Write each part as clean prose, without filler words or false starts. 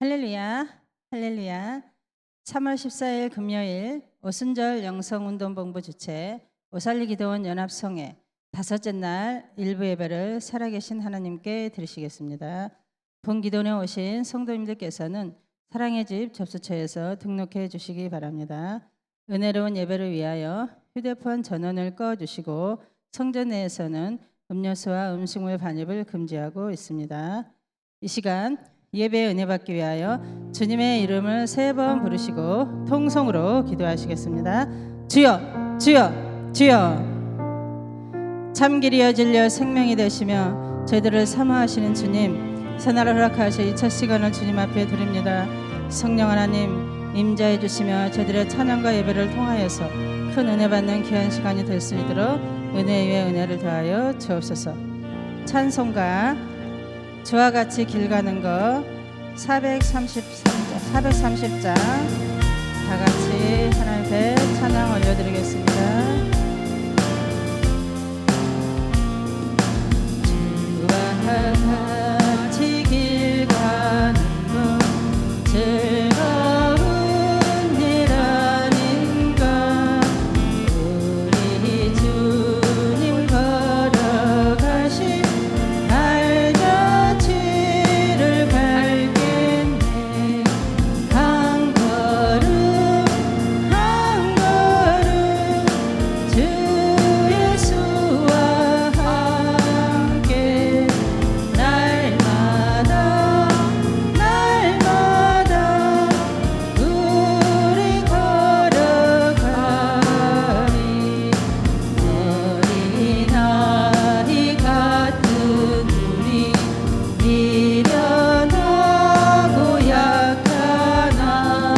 할렐루야, 할렐루야. 3월 14일 금요일 오순절 영성운동본부 주최 오살리 기도원 연합성회 다섯째 날 일부 예배를 살아계신 하나님께 드리시겠습니다. 본 기도원에 오신 성도님들께서는 사랑의 집 접수처에서 등록해 주시기 바랍니다. 은혜로운 예배를 위하여 휴대폰 전원을 꺼주시고 성전 내에서는 음료수와 음식물 반입을 금지하고 있습니다. 이 시간 예배의 은혜 받기 위하여 주님의 이름을 3번 부르시고 통성으로 기도하시겠습니다. 주여, 주여, 주여. 참길이여 진리여 생명이 되시며 저희들을 사모하시는 주님, 새날을 허락하시 이 첫 시간을 주님 앞에 드립니다. 성령 하나님 임자해 주시며 저희들의 찬양과 예배를 통하여서 큰 은혜 받는 귀한 시간이 될 수 있도록 은혜 위에 은혜를 더하여 주옵소서. 찬송가 저와 같이 길 가는 거 430장 다 같이 하나님 앞에 찬양 올려드리겠습니다. 저와 같이 길 가는 거 즐거운 일 아닌가. 우리 주님 걸어가신 발자취를 밟겠네. 한 걸음 한 걸음 주 예수와 함께 날마다 날마다 우리 걸어가리. 어린아이 같은 우리 미련하고 약하나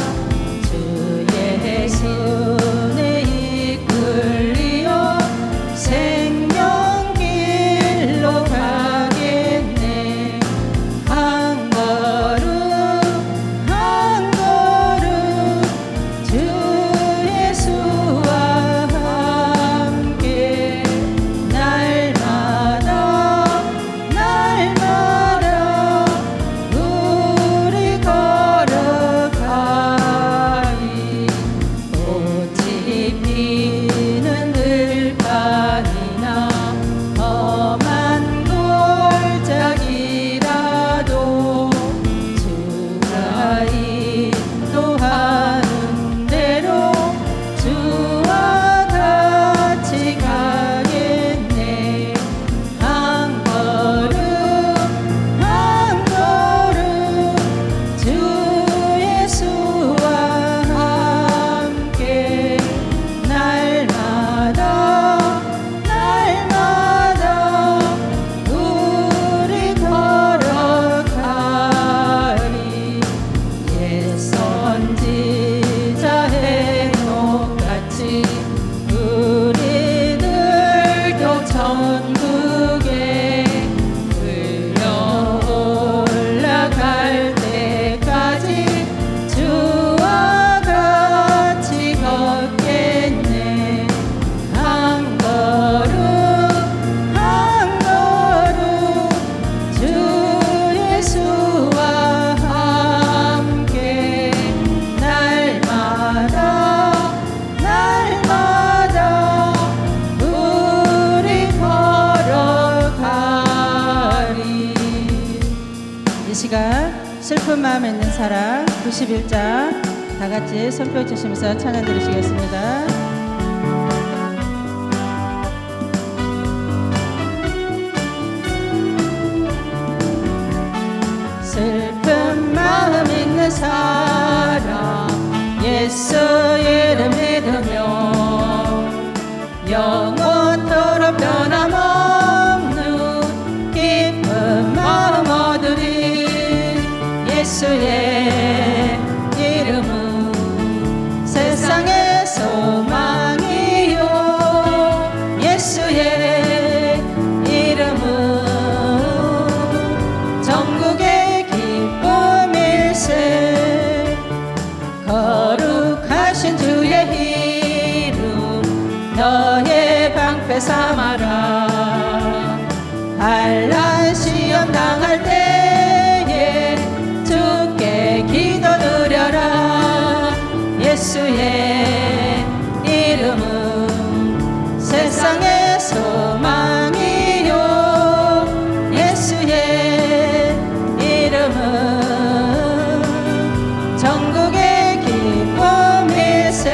주의 손에 이끌리어 생명길로 가겠네. 한 걸음 한 걸음 주 예수와 함께 날마다 날마다 우리 걸어가리. 꽃이 피는 들판이나 험한 골짜기라도 주가 인도하는 대로 주와 같이 가겠네. 한 걸음 한 걸음 주 예수와 함께 날마다 날마다 우리 걸어가리. 옛 선지자 헤녹같이 우리들도 천국에 끌려 올라갈 때까지 주와 같이 걷겠네. 한 걸음 한 걸음 주 예수와 함께 날마다 날마다 우리 걸어가리. 이 시간 슬픈 마음 있는 사람 91장 다 같이 손뼉 치시면서 찬양 드리시겠습니다. 슬픈 마음 있는 사람 예수 이름 믿으며 영원토록 변함없는 기쁜 마음 얻으리. 예수의 이름은 세상의 소망이요. 예수의 이름은 전국의 기쁨일세. 거룩하신 주의 이름 너의 방패 삼아라. 환난 시험 당할 때에 주께 전국의 기쁨일세.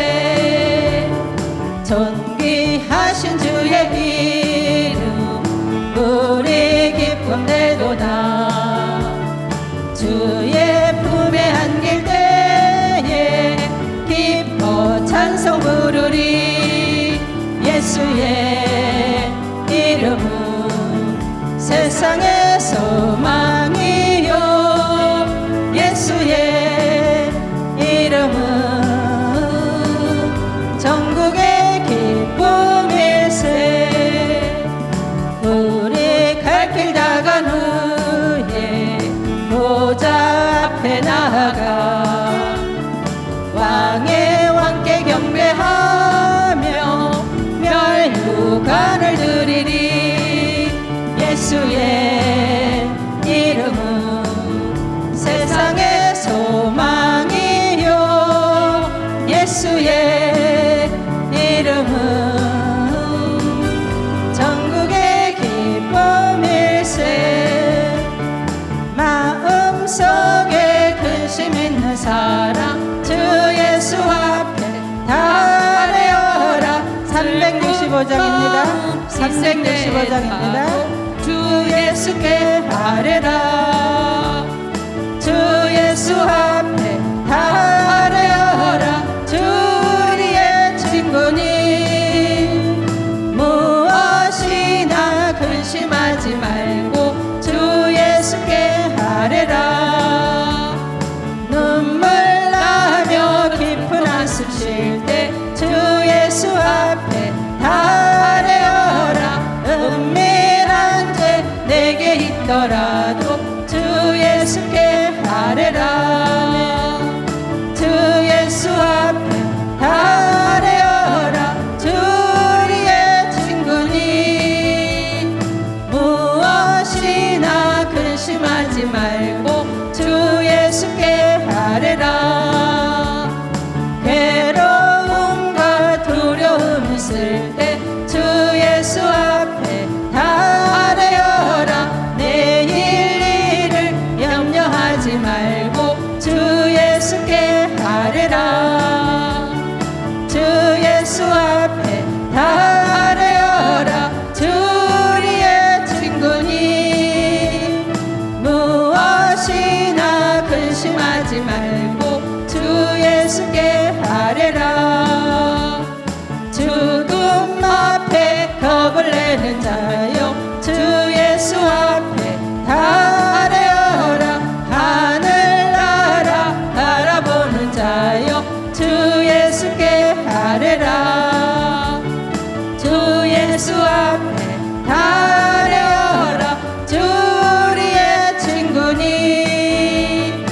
존귀하신 주의 이름 우리 기쁨 되도다. 주의 품에 안길 때에 기뻐 찬송 부르리. 예수의 이름은 세상의 소망이요. 예수의 이름은 전국의 기쁨일세. 우리 갈 길 다간 후에 보좌 앞에 나아가 왕의 왕께 경배하며 멸류관을 드리리. 예수의 이름은 세상의 소망이요. 예수의 이름은 전국의 기쁨일세. 마음속에 근심 있는 사람 주 예수 앞에 달려라. 365장입니다. 365장입니다. 주 예수께 아뢰라. 주 예수 앞에 달려라. 주 우리의 친구니 무엇이나 근심하지 말고 주 예수께 아뢰라. 눈물 나며 깊은 한숨 쉴 때 주 예수 앞에 달려라. 은밀한 죄 내게 있더라도 주 예수께 아뢰라. 주 예수 앞에 달려라. 주 우리의 친구니 무엇이나 근심하지 말고 주 예수께 아뢰라. 괴로움과 두려움 있을 때 주 예수 앞에 달려라. 내일 일을 염려하지 말고 주 예수께 아뢰라. 주 예수 앞에 달려라. 주 우리의 친구니 무엇이나 근심하지 말고 주 예수께 아뢰라. 죽음 앞에 겁을 내는 자여 주 예수 앞에 달려라. 하늘나라 바라보는 자여 주 예수께 아뢰라. 주 예수 앞에 달려라. 주 우리의 친구니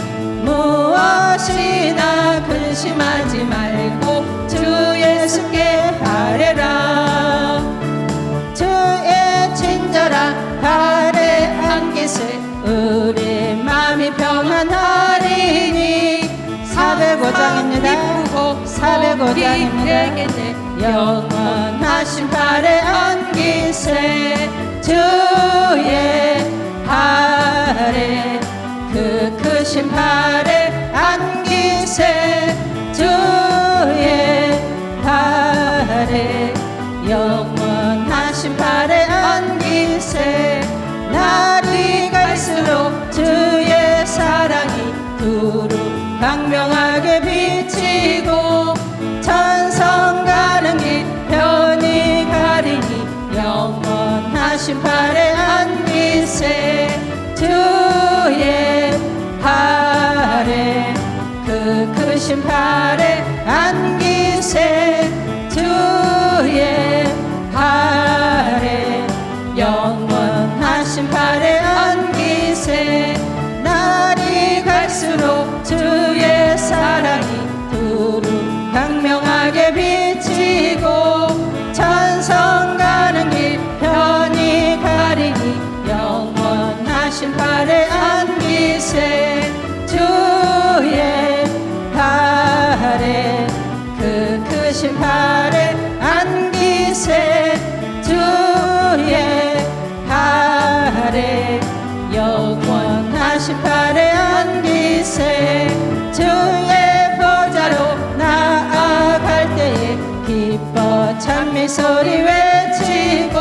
무엇이나 근심하지 말고 주 예수께 아뢰라. 주의 친절한 발에 안기세 우리 마음이 평안하리니. 405장입니다. 405장입니다. 영원하신 발에 안기세 주의 발에 그 크신 발에 안기세 주의 발에 영원하신 발에 안기세. 날이 갈수록 주의 사랑이 두루 광명하게 비치고 천성 가는 길 편히 가리니. 영원하신 발에 안기세 주의 발에 그 크신 발에 안기세 주의 발에 영원하신 발에 안기세. 날이 갈수록 주의 사랑이 두루 광명하게 비치고 천성 가는 길 편히 가리니. 영원하신 발에 안기세 주의 발에 그 크신 찬미소리 외치고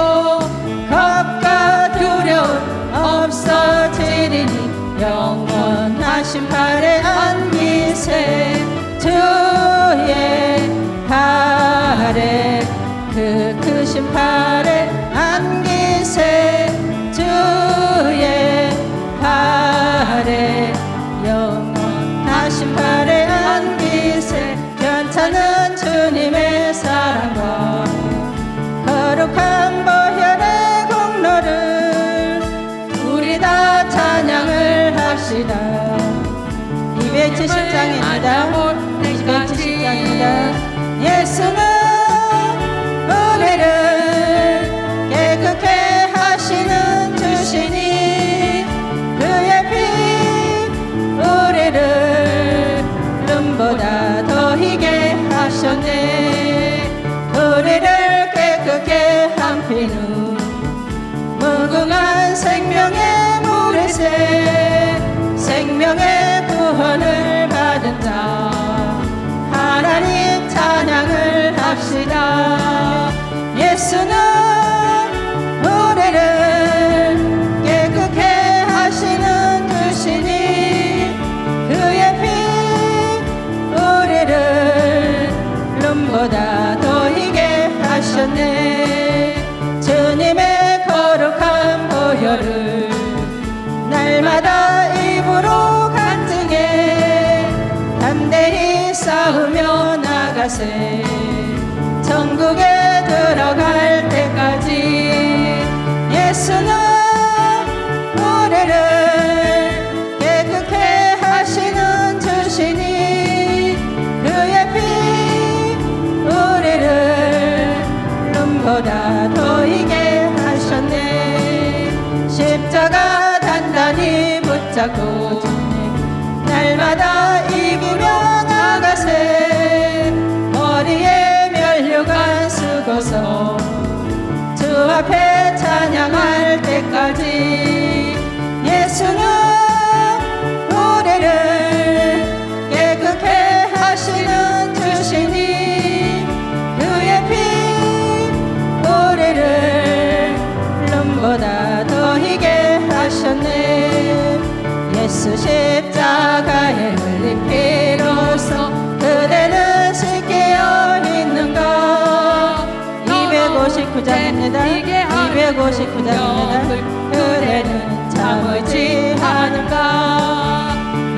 겁과 두려움 없어지리니 영원하신 팔에 안기세 주의 팔에 그 크신 팔에 안기세 주의 팔에 영원하신 팔에 안기세 괜찮은 주님의 사랑과 거룩한 보혈의 공로를 우리 다 찬양을 합시다. 270장입니다. 270장입니다. 예수는 우리를 깨끗게 하시는 주시니 그의 피 우리를 눈보다 더 희게 하셨네. 우리를 깨끗게 한 피는 무궁한 생명의 물에새 생명의 구원을 받은 자 하나님 찬양을 합시다. 예수는 우리를 깨끗게 하시는 주시니 그의 피 우리를 눈보다 더 희게 하셨네. 주님의 거룩한 보혈을 날마다 입으로 간증해 담대히 싸우며 나가세 천국에 들어갈 때까지. 예수는 우리를 깨끗게 하시는 주시니 그의 피 우리를 눈보다 더 희게 하셨네. 십자가 단단히 붙잡고 날마다 이기며 나가세 머리에 면류관 쓰고서 주 앞에 찬양할 때까지. 예수는 우리를 깨끗게 하시는 주시니 그의 피 우리를 눈보다 더 희게 하셨네. 예수 십자가에 흘린 피로써 그대는 씻겨 있는가. 259장입니다. 259장입니다. 그대는 참을지 하는가.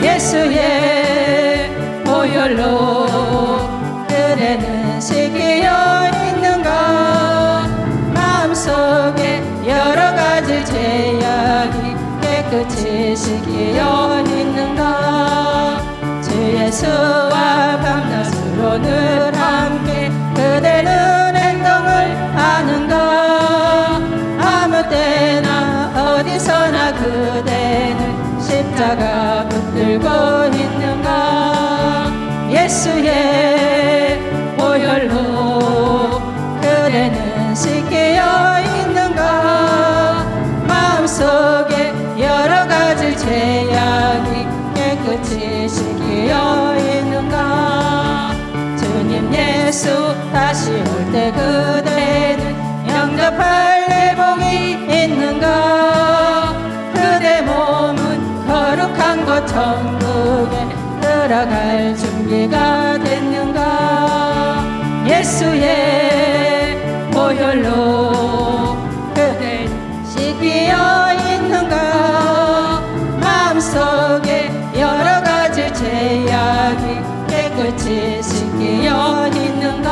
예수의 보혈로 그대는 씻겨 있는가. 마음속에 여러 가지 죄악이 깨끗이 씻겨 있는가. 주 예수와 밤낮으로 늘 함께 그대는 행동을 하는가. 아무 때나 어디서나 그대는 십자가 붙들고 있는가. 예수의 보혈로 그대는 씻겨 있는가. 마음속에 여러 가지 죄악이 깨끗이 씻겨 있는가. 주님 예수 다시 올 때 그대는 영접할 내복이 있는가. 그대 몸은 거룩한 곳 천국에 들어갈 준비가 됐는가. 예수의 보혈로 그대 씻겨 있는가. 마음속에 여러 가지 죄악이 깨끗이 씻겨 있는가.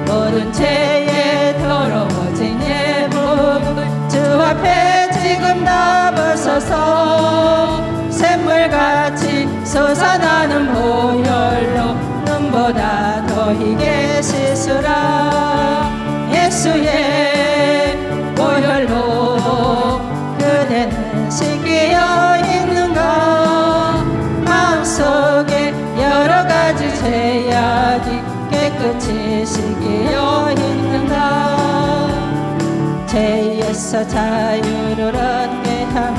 모든 죄에 더러워진 예복을 주 앞에 지금 다 벗어서 샘물같이 솟아나는 보혈로 눈보다 더 희게 씻으라. 예수의 보혈로 그대는 씻겨 있는가. 마음속에 여러 가지 죄악이 깨끗이 씻겨 있는가. 죄에서 자유를 얻게 하는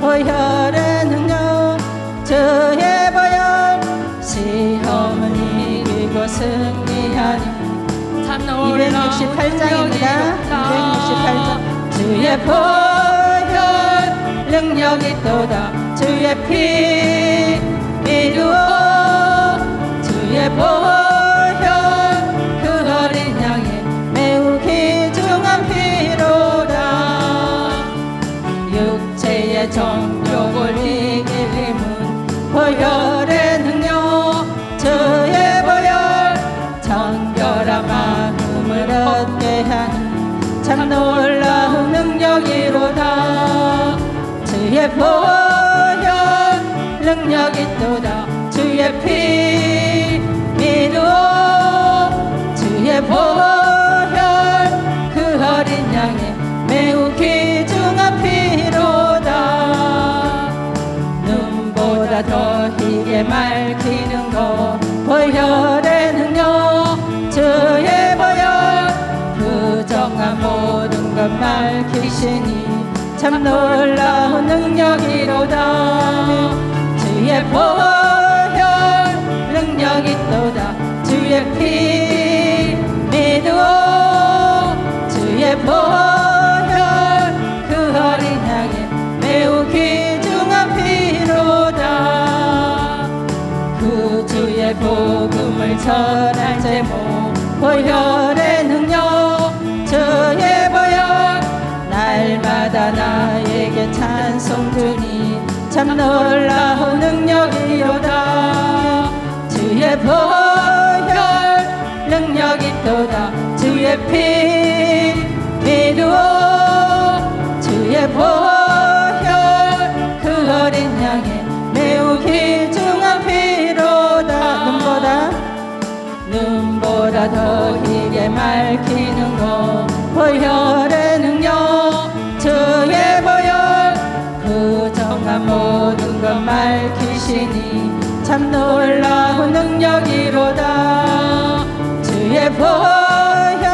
보혈의 능력. 주의 보혈 시험을 이기고 승리하니 참나 268장입니다. 268장. 주의 보혈 능력이 있도다. 주의 피 이루어 주의 보혈 그 어린 양의 매우 귀중한 피로다. 육체의 정욕을 이길 힘은 보혈의 능력 주의 보혈 정결한 마음을 얻게 하는 참 놀라운 능력이로다. 주의 보혈 능력이 있도다. 주의 피 이루어 주의 보혈 그 어린 양의 매우 귀중한 피로다. 눈보다 더 희게 맑히는 것 보혈의 능력 주의 보혈 부정한 모든 것 밝히시니 참 놀라운 능력이로다. 주의 보혈 능력이 있도다. 주의 피 믿어 주의 보혈 그 어린 양의 매우 귀중한 피로다. 그 주의 복음을 전할 제목 보혈의 능력 주의 보혈 날마다 나에게 찬송 주니 참 놀라운 능력이로다. 주의 보혈 능력이 있도다. 주의 피 믿어 주의 보혈 그 어린 양의 매우 귀중한 피로다. 눈보다 더 희게 맑히는 것 보혈의 능력 주의 보혈 부정한 모든 것 밝히시니 참 놀라운 능력이로다. 주의 보혈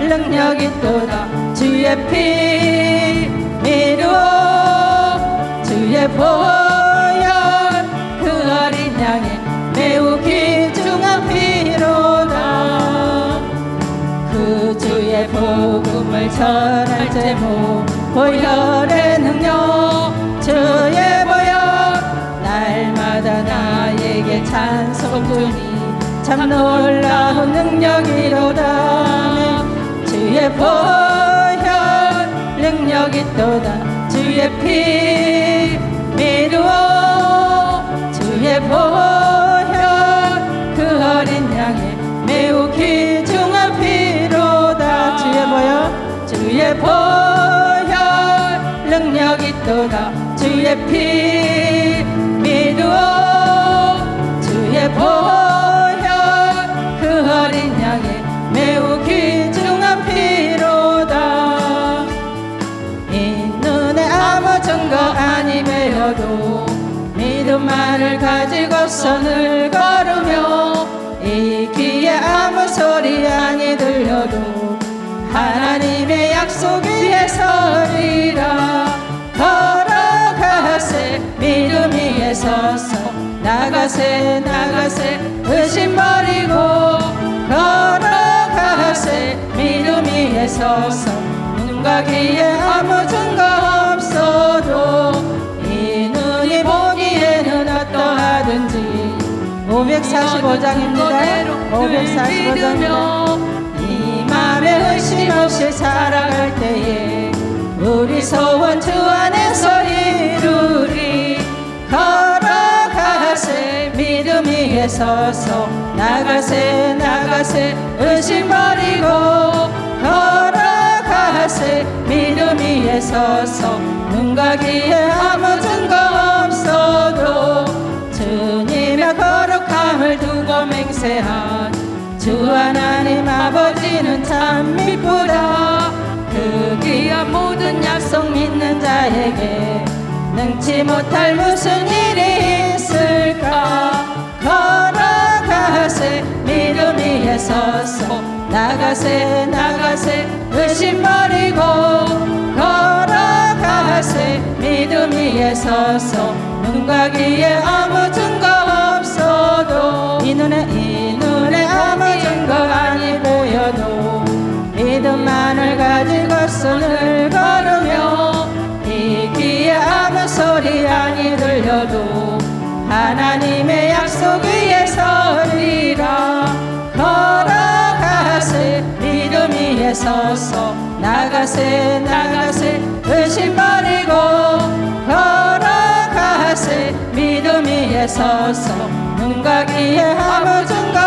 능력이 있도다. 주의 피 이루어 주의 보혈 그 어린 양의 매우 귀중한 피로다. 그 주의 복음을 전할 제목 보혈의 능력 주의 보혈 날마다 나에게 찬송 주니 참 놀라운 능력이로다. 주의 보혈 능력이 있도다. 주의 피 이루어 주의 보혈 그 어린 양의 매우 귀중한 피로다. 주의 보혈 주의 보혈 능력이 있도다. 주의 피 믿어 주의 보혈 그 어린 양의 매우 귀중한 피로다. 이 눈에 아무 증거 아니 배워도 믿음만을 가지고 선을 걸으며 이 귀에 아무 소리 아니 들려도 하나님의 약속 위에 서리라. 걸어가세 믿음 위에 서서 나가세 나가세 의심 버리고 걸어가세 믿음 위에 서서 눈과 귀에 아무 증거 없어도 이 눈이 보기에는 어떠하든지 545장입니다. 545장입니다. 이 맘에 의심 없이 살아갈 때에 우리 소원 주 안에서 이루리. 걸어가세 믿음 위에 서서 나가세 나가세 의심 버리고 걸어가세 믿음 위에 서서 눈과 귀에 아무 증거 없어도 주님의 거룩함을 두고 맹세한 주 하나님 아버지는 참 미쁘다. 그 귀한 모든 약속 믿는 자에게 능치 못할 무슨 일이 있을까. 걸어가세 믿음 위에 서서 나가세 나가세 의심 버리고 걸어가세 믿음 위에 서서 눈과 귀에 아무 증거 없어도 이 눈에 아무 증거 아니 보여도 서서 나가세 나가세 의심 버리고 걸어가세 믿음 위에 서서 눈과 귀에 아무 증거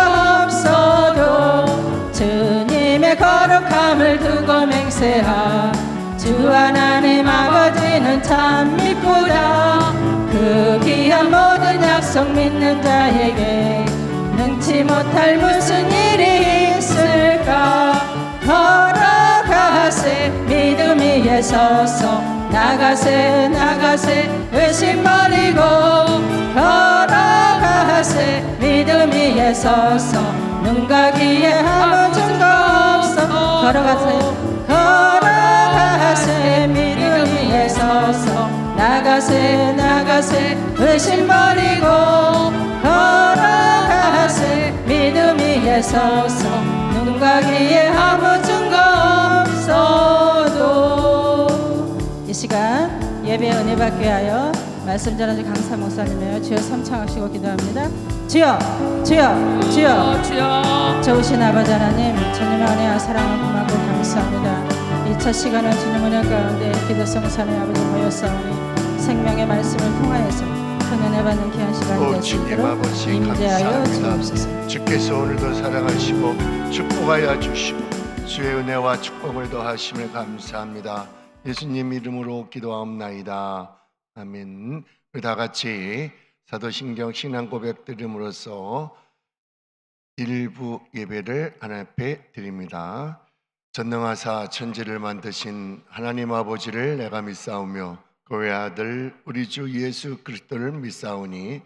없어도 주님의 거룩함을 두고 맹세하 주 하나님 아버지는 참 믿구나 그 귀한 모든 약속 믿는 자에게 능치 못할 무슨 일이 있을까 걸어가세 믿음 위에 서서 나가세 나가세 의심 버리고 걸어가세 믿음 위에 서서 눈과 귀에 아무 증거 없어 걸어가세 믿음 위에 서서 나가세 나가세 의심 버리고 걸어가세 믿음 위에 서서 눈과 귀에 아무 증거 없어도 이 시간 예배 은혜 받게 하여 말씀 전하신 강사 목사님이여 주여 삼창하시고 기도합니다. 주여 주여 주여 주여 좋으신 아버지 하나님 주님의 은혜와 사랑을 고맙고 감사합니다. 이 첫 시간은 주님 은혜 가운데 기도성 산의 아버지 모였사오니 생명의 말씀을 통하여서 큰 은혜 받는 귀한 시간이 될 수 주님 있도록 아버지 임재하여 감사합니다. 주옵소서. 주께서 오늘도 사랑하시고 축복하여 주시고 주의 은혜와 축복을 더하심을 감사합니다. 예수님 이름으로 기도하옵나이다. 아멘. 우리 다 같이 사도신경 신앙 고백 드림으로써 일부 예배를 하나님 앞에 드립니다. 전능하사 천지를 만드신 하나님 아버지를 내가 믿사오며 그의 아들 우리 주 예수 그리스도를 믿사오니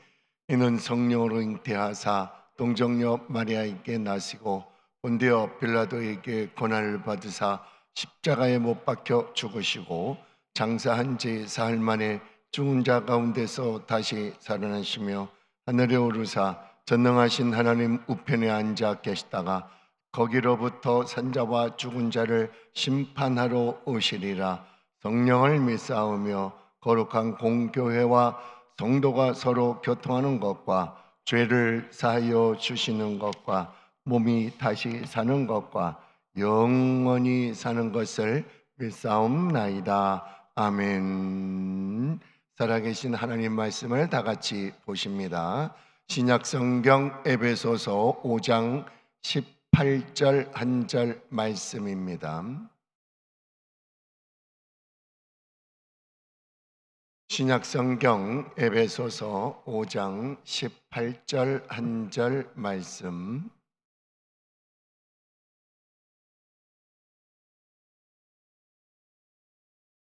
이는 성령으로 잉태하사 동정녀 마리아에게 나시고 본디오 빌라도에게 고난을 받으사 십자가에 못 박혀 죽으시고 장사한 지 사흘 만에 죽은 자 가운데서 다시 살아나시며 하늘에 오르사 전능하신 하나님 우편에 앉아 계시다가 거기로부터 산자와 죽은 자를 심판하러 오시리라. 성령을 믿사오며 거룩한 공교회와 성도가 서로 교통하는 것과 죄를 사하여 주시는 것과 몸이 다시 사는 것과 영원히 사는 것을 믿사옵나이다. 아멘. 살아계신 하나님 말씀을 다 같이 보십니다. 신약성경 에베소서 5장 18절 한 절 말씀입니다. 신약성경 에베소서 5장 18절 한 절 말씀.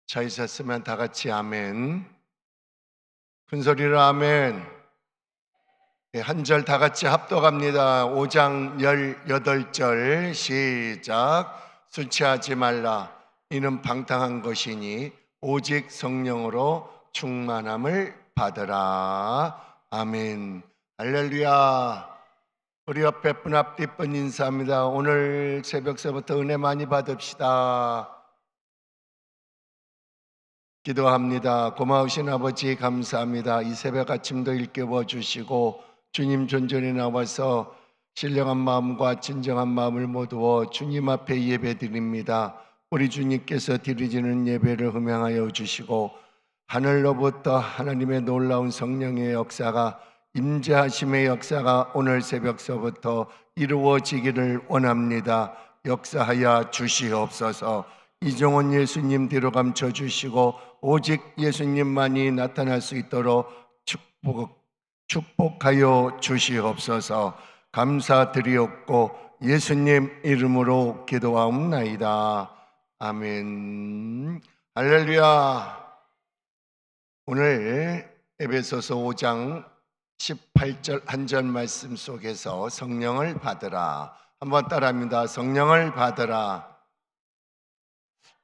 자 있었으면 다 같이 아멘. 큰 소리로 아멘. 한 절 다 같이 합독합니다. 5장 18절 시작. 술 취하지 말라. 이는 방탕한 것이니 오직 성령으로 충만함을 받으라. 아멘. 할렐루야. 우리 옆에 분 앞 뒷분 인사합니다. 오늘 새벽서부터 은혜 많이 받읍시다. 기도합니다. 고마우신 아버지 감사합니다. 이 새벽 아침도 일깨워 주시고 주님 존전에 나와서 신령한 마음과 진정한 마음을 모두어 주님 앞에 예배드립니다. 우리 주님께서 드리지는 예배를 흠양하여 주시고 하늘로부터 하나님의 놀라운 성령의 역사가 임재하심의 역사가 오늘 새벽서부터 이루어지기를 원합니다. 역사하여 주시옵소서. 이종원 예수님 뒤로 감춰 주시고 오직 예수님만이 나타날 수 있도록 축복하여 주시옵소서. 감사드리옵고 예수님 이름으로 기도하옵나이다. 아멘. 할렐루야. 오늘 에베소서 5장 18절 한 절 말씀 속에서 성령을 받으라. 한번 따라합니다. 성령을 받으라.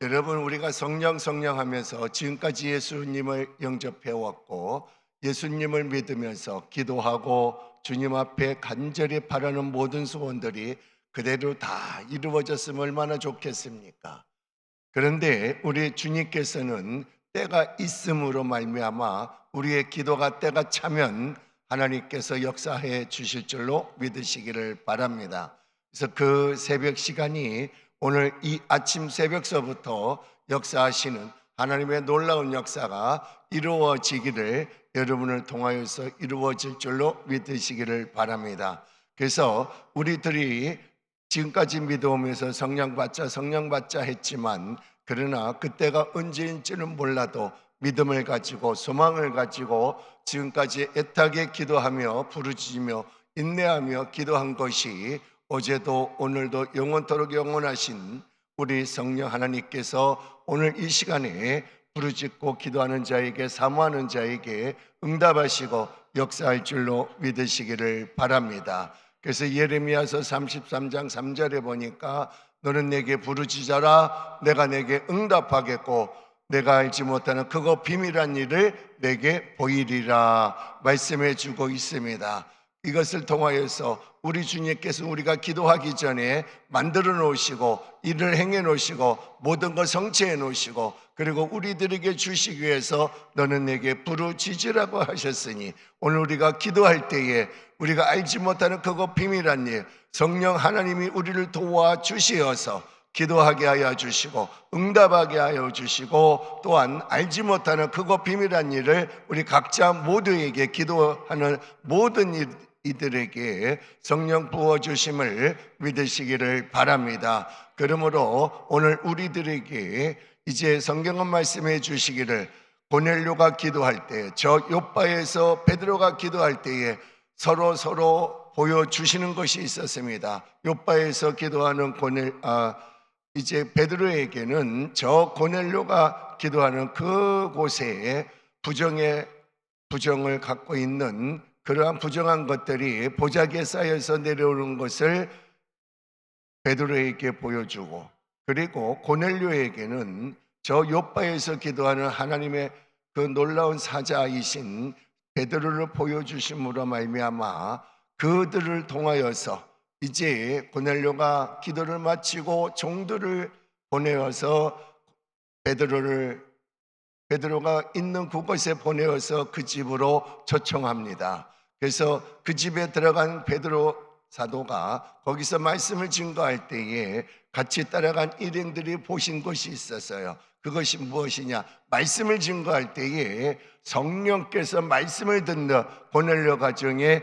여러분, 우리가 성령 하면서 지금까지 예수님을 영접해 왔고 예수님을 믿으면서 기도하고 주님 앞에 간절히 바라는 모든 소원들이 그대로 다 이루어졌으면 얼마나 좋겠습니까? 그런데 우리 주님께서는 때가 있음으로 말미암아 우리의 기도가 때가 차면 하나님께서 역사해 주실 줄로 믿으시기를 바랍니다. 그래서 그 새벽 시간이 오늘 이 아침 새벽서부터 역사하시는 하나님의 놀라운 역사가 이루어지기를, 여러분을 통하여서 이루어질 줄로 믿으시기를 바랍니다. 그래서 우리들이 지금까지 믿어오면서 성령받자 했지만, 그러나 그때가 언제인지는 몰라도 믿음을 가지고 소망을 가지고 지금까지 애타게 기도하며 부르짖으며 인내하며 기도한 것이 어제도 오늘도 영원토록 영원하신 우리 성령 하나님께서 오늘 이 시간에 부르짖고 기도하는 자에게, 사모하는 자에게 응답하시고 역사할 줄로 믿으시기를 바랍니다. 그래서 예레미야서 33장 3절에 보니까 너는 내게 부르짖어라, 내가 내게 응답하겠고 내가 알지 못하는 그거 비밀한 일을 내게 보이리라 말씀해 주고 있습니다. 이것을 통하여서 우리 주님께서 우리가 기도하기 전에 만들어 놓으시고 일을 행해 놓으시고 모든 걸 성취해 놓으시고, 그리고 우리들에게 주시기 위해서 너는 내게 부르짖으라고 하셨으니, 오늘 우리가 기도할 때에 우리가 알지 못하는 그거 비밀한 일, 성령 하나님이 우리를 도와주시어서 기도하게 하여 주시고 응답하게 하여 주시고, 또한 알지 못하는 그거 비밀한 일을 우리 각자 모두에게, 기도하는 모든 이들에게 성령 부어주심을 믿으시기를 바랍니다. 그러므로 오늘 우리들에게 이제 성경은 말씀해 주시기를, 고넬료가 기도할 때, 저 요바에서 베드로가 기도할 때에 서로 보여주시는 것이 있었습니다. 요바에서 기도하는 이제 베드로에게는 저 고넬료가 기도하는 그곳에 부정을 갖고 있는 그러한 부정한 것들이 보자기에 쌓여서 내려오는 것을 베드로에게 보여주고, 그리고 고넬료에게는 저 요바에서 기도하는 하나님의 그 놀라운 사자이신 베드로를 보여주심으로 말미암아 그들을 통하여서 이제 고넬료가 기도를 마치고 종들을 보내어서 베드로가 있는 그곳에 보내어서 그 집으로 초청합니다. 그래서 그 집에 들어간 베드로 사도가 거기서 말씀을 증거할 때에 같이 따라간 일행들이 보신 것이 있었어요. 그것이 무엇이냐? 말씀을 증거할 때에 성령께서 말씀을 듣는 고넬료 가정에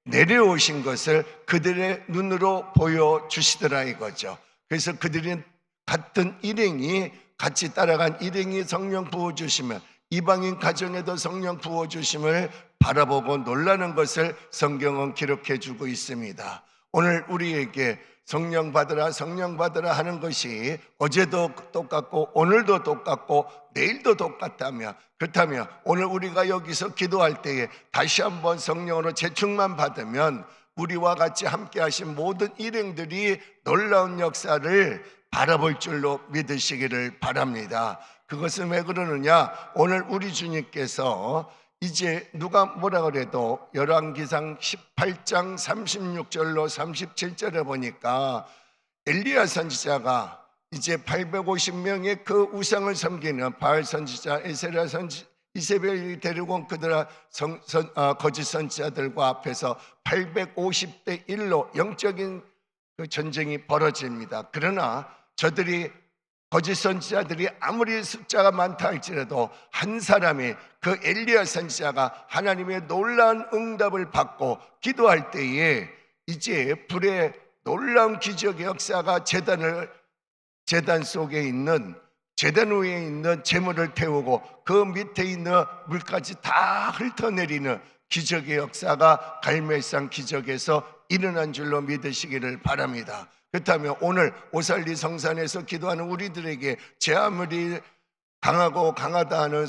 내려오신 것을 그들의 눈으로 보여주시더라 이거죠. 그래서 그들이 같은 일행이, 같이 따라간 일행이 성령 부어주시면 이방인 가정에도 성령 부어주심을 바라보고 놀라는 것을 성경은 기록해 주고 있습니다. 오늘 우리에게 성령 받으라 하는 것이 어제도 똑같고 오늘도 똑같고 내일도 똑같다면, 그렇다면 오늘 우리가 여기서 기도할 때에 다시 한번 성령으로 재충만 받으면 우리와 같이 함께 하신 모든 일행들이 놀라운 역사를 바라볼 줄로 믿으시기를 바랍니다. 그것은 왜 그러느냐? 오늘 우리 주님께서 이제 누가 뭐라 그래도 열왕기상 18장 36절로 37절에 보니까 엘리야 선지자가 이제 850명의 그 우상을 섬기는 바알 선지자, 에세라 선지, 이세벨이 데리고 온 그들 거짓 선지자들과 앞에서 850대 1로 영적인 그 전쟁이 벌어집니다. 그러나 저들이, 거짓 선지자들이 아무리 숫자가 많다 할지라도 한 사람이, 그 엘리야 선지자가 하나님의 놀라운 응답을 받고 기도할 때에 이제 불의 놀라운 기적의 역사가 제단 속에 있는, 제단 위에 있는 재물을 태우고 그 밑에 있는 물까지 다 훑어내리는 기적의 역사가 갈멜산 기적에서 일어난 줄로 믿으시기를 바랍니다. 그렇다면 오늘 오살리 성산에서 기도하는 우리들에게 제 아무리 강하고 강하다 하는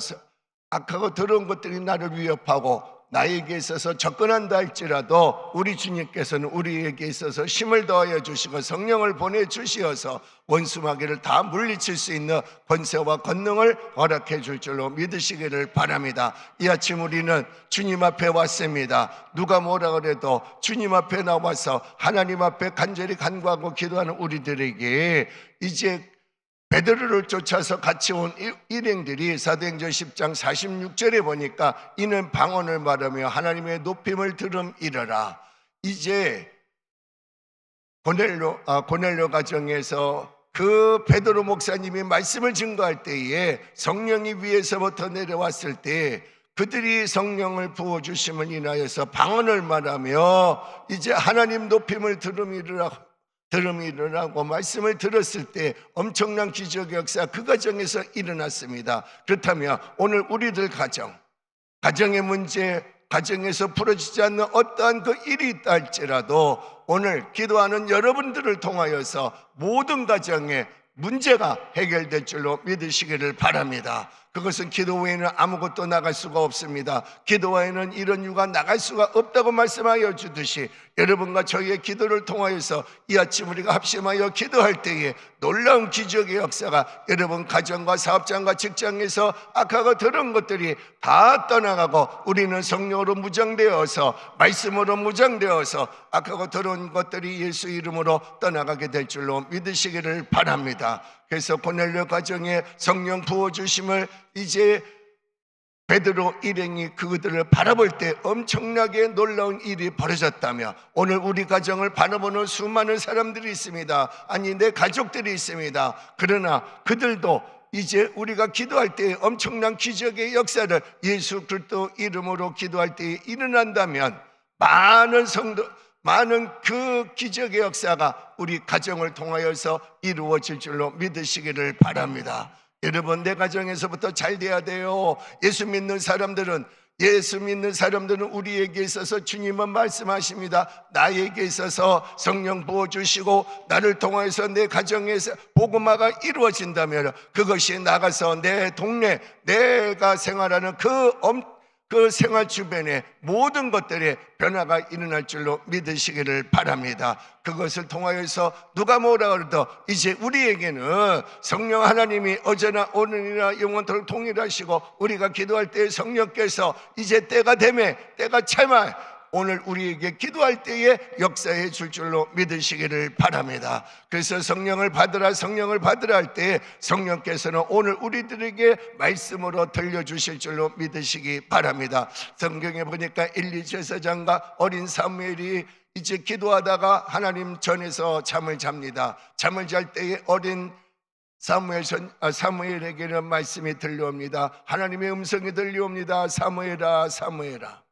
악하고 더러운 것들이 나를 위협하고 나에게 있어서 접근한다 할지라도 우리 주님께서는 우리에게 있어서 힘을 더하여 주시고 성령을 보내주시어서 원수마귀를 다 물리칠 수 있는 권세와 권능을 허락해 줄 줄로 믿으시기를 바랍니다. 이 아침 우리는 주님 앞에 왔습니다. 누가 뭐라 그래도 주님 앞에 나와서 하나님 앞에 간절히 간구하고 기도하는 우리들에게 이제 베드로를 쫓아서 같이 온 일행들이 사도행전 10장 46절에 보니까 이는 방언을 말하며 하나님의 높임을 들음이러라. 이제 고넬료 가정에서 그 베드로 목사님이 말씀을 증거할 때에 성령이 위에서부터 내려왔을 때 그들이 성령을 부어주심을 인하여서 방언을 말하며 이제 하나님 높임을 들음이라고 말씀을 들었을 때 엄청난 기적의 역사 그 가정에서 일어났습니다. 그렇다면 오늘 우리들 가정의 문제, 가정에서 풀어지지 않는 어떠한 그 일이 있다 할지라도 오늘 기도하는 여러분들을 통하여서 모든 가정의 문제가 해결될 줄로 믿으시기를 바랍니다. 그것은 기도 외에는 아무것도 나갈 수가 없습니다. 기도 외에는 이런 유가 나갈 수가 없다고 말씀하여 주듯이 여러분과 저희의 기도를 통하여서 이 아침 우리가 합심하여 기도할 때에 놀라운 기적의 역사가 여러분 가정과 사업장과 직장에서 악하고 더러운 것들이 다 떠나가고 우리는 성령으로 무장되어서 말씀으로 무장되어서 악하고 더러운 것들이 예수 이름으로 떠나가게 될 줄로 믿으시기를 바랍니다. 그래서 고넬료 가정에 성령 부어주심을 이제 베드로 일행이 그들을 바라볼 때 엄청나게 놀라운 일이 벌어졌다며 오늘 우리 가정을 바라보는 수많은 사람들이 있습니다. 아니 내 가족들이 있습니다. 그러나 그들도 이제 우리가 기도할 때 엄청난 기적의 역사를 예수 그리스도 이름으로 기도할 때 일어난다면 많은 그 기적의 역사가 우리 가정을 통하여서 이루어질 줄로 믿으시기를 바랍니다. 여러분 내 가정에서부터 잘 돼야 돼요. 예수 믿는 사람들은 우리에게 있어서 주님은 말씀하십니다. 나에게 있어서 성령 부어주시고 나를 통하여서 내 가정에서 복음화가 이루어진다면 그것이 나가서 내 동네 내가 생활하는 그 생활 주변에 모든 것들의 변화가 일어날 줄로 믿으시기를 바랍니다. 그것을 통하여서 누가 뭐라 그래도 이제 우리에게는 성령 하나님이 어제나 오늘이나 영원토록 동일하시고 우리가 기도할 때 성령께서 이제 때가 차마 오늘 우리에게 기도할 때에 역사해 줄 줄로 믿으시기를 바랍니다. 그래서 성령을 받으라 할 때 성령께서는 오늘 우리들에게 말씀으로 들려주실 줄로 믿으시기 바랍니다. 성경에 보니까 엘리 제사장과 어린 사무엘이 이제 기도하다가 하나님 전에서 잠을 잡니다. 잠을 잘 때에 어린 사무엘에게는 말씀이 들려옵니다. 하나님의 음성이 들려옵니다. 사무엘아 사무엘아.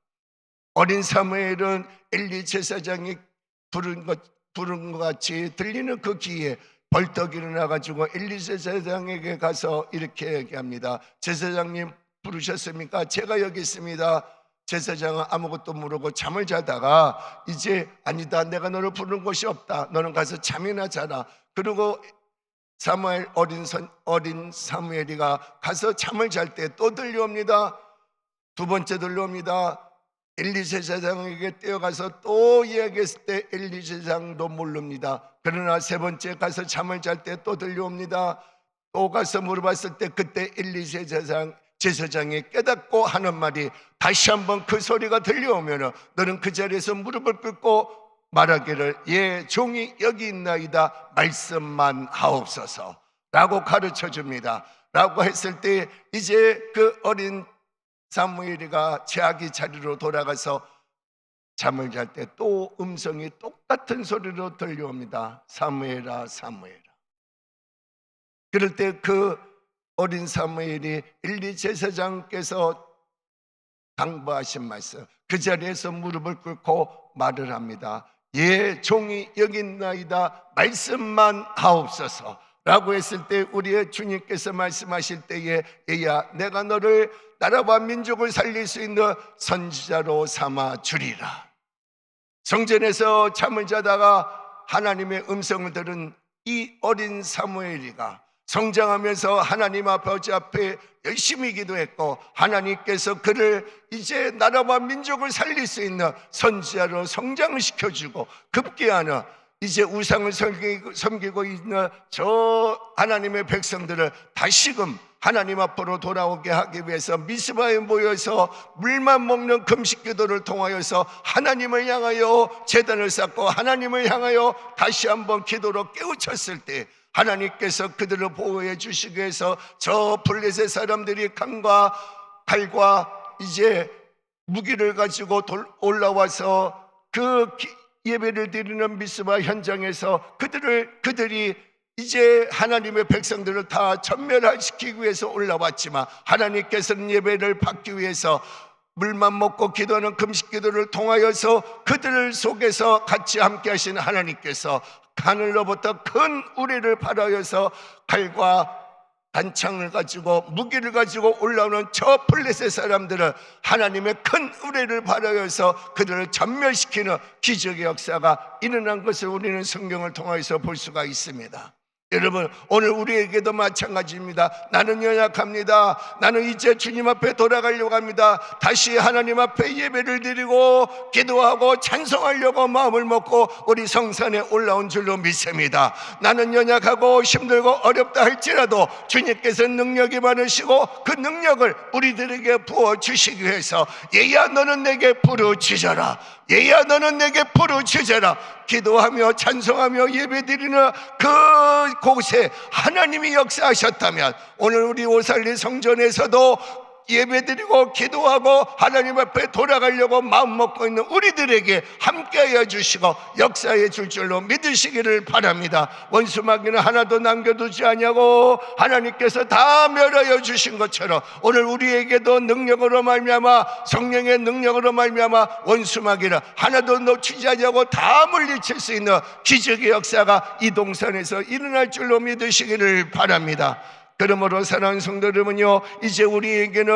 어린 사무엘은 엘리 제사장이 부른 것 같이 들리는 그 귀에 벌떡 일어나가지고 엘리 제사장에게 가서 이렇게 얘기합니다. 제사장님 부르셨습니까? 제가 여기 있습니다. 제사장은 아무것도 모르고 잠을 자다가 이제 아니다 내가 너를 부르는 곳이 없다. 너는 가서 잠이나 자라. 그리고 어린 사무엘이가 가서 잠을 잘 때 또 들려옵니다. 두 번째 들려옵니다. 엘리 제사장에게 뛰어가서 또 이야기했을 때 엘리 제사장도 모릅니다. 그러나 세 번째 가서 잠을 잘 때 또 들려옵니다. 또 가서 물어봤을 때 그때 엘리 제사장이 깨닫고 하는 말이 다시 한번 그 소리가 들려오면 너는 그 자리에서 무릎을 꿇고 말하기를 예 종이 여기 있나이다 말씀만 하옵소서 라고 가르쳐 줍니다. 라고 했을 때 이제 그 어린 사무엘이가 자기 자리로 돌아가서 잠을 잘 때 또 음성이 똑같은 소리로 들려옵니다. 사무엘아 사무엘아. 그럴 때 그 어린 사무엘이 엘리 제사장께서 당부하신 말씀 그 자리에서 무릎을 꿇고 말을 합니다. 예 종이 여기 있나이다 말씀만 하옵소서 라고 했을 때 우리의 주님께서 말씀하실 때에 얘야 내가 너를 나라와 민족을 살릴 수 있는 선지자로 삼아 주리라. 성전에서 잠을 자다가 하나님의 음성을 들은 이 어린 사무엘이가 성장하면서 하나님 앞에 열심히 기도했고 하나님께서 그를 이제 나라와 민족을 살릴 수 있는 선지자로 성장을 시켜주고 급기야는 이제 우상을 섬기고 있는 저 하나님의 백성들을 다시금 하나님 앞으로 돌아오게 하기 위해서 미스바에 모여서 물만 먹는 금식 기도를 통하여서 하나님을 향하여 제단을 쌓고 하나님을 향하여 다시 한번 기도로 깨우쳤을 때 하나님께서 그들을 보호해 주시기 위해서 저 블레셋 사람들이 칼과 이제 무기를 가지고 올라와서 그 예배를 드리는 미스바 현장에서 그들이 이제 하나님의 백성들을 다 전멸시키기 위해서 올라왔지만 하나님께서는 예배를 받기 위해서 물만 먹고 기도하는 금식 기도를 통하여서 그들 속에서 같이 함께 하시는 하나님께서 하늘로부터 큰 우리를 바라여서 칼과 단창을 가지고 무기를 가지고 올라오는 저 블레셋 사람들은 하나님의 큰 우레를 바라여서 그들을 전멸시키는 기적의 역사가 일어난 것을 우리는 성경을 통해서 볼 수가 있습니다. 여러분, 오늘 우리에게도 마찬가지입니다. 나는 연약합니다. 나는 이제 주님 앞에 돌아가려고 합니다. 다시 하나님 앞에 예배를 드리고 기도하고 찬송하려고 마음을 먹고 우리 성산에 올라온 줄로 믿습니다. 나는 연약하고 힘들고 어렵다 할지라도 주님께서 능력이 많으시고 그 능력을 우리들에게 부어주시기 위해서 얘야 너는 내게 부르짖어라, 얘야 너는 내게 부르짖어라 기도하며 찬송하며 예배드리는 그 곳에 하나님이 역사하셨다면 오늘 우리 오살리 성전에서도 예배드리고 기도하고 하나님 앞에 돌아가려고 마음 먹고 있는 우리들에게 함께하여 주시고 역사해 줄 줄로 믿으시기를 바랍니다. 원수마귀는 하나도 남겨두지 아니하고 하나님께서 다 멸하여 주신 것처럼 오늘 우리에게도 능력으로 말미암아 성령의 능력으로 말미암아 원수마귀는 하나도 놓치지 아니하고 다 물리칠 수 있는 기적의 역사가 이 동산에서 일어날 줄로 믿으시기를 바랍니다. 그러므로 사랑하는 성도 여러분요, 이제 우리에게는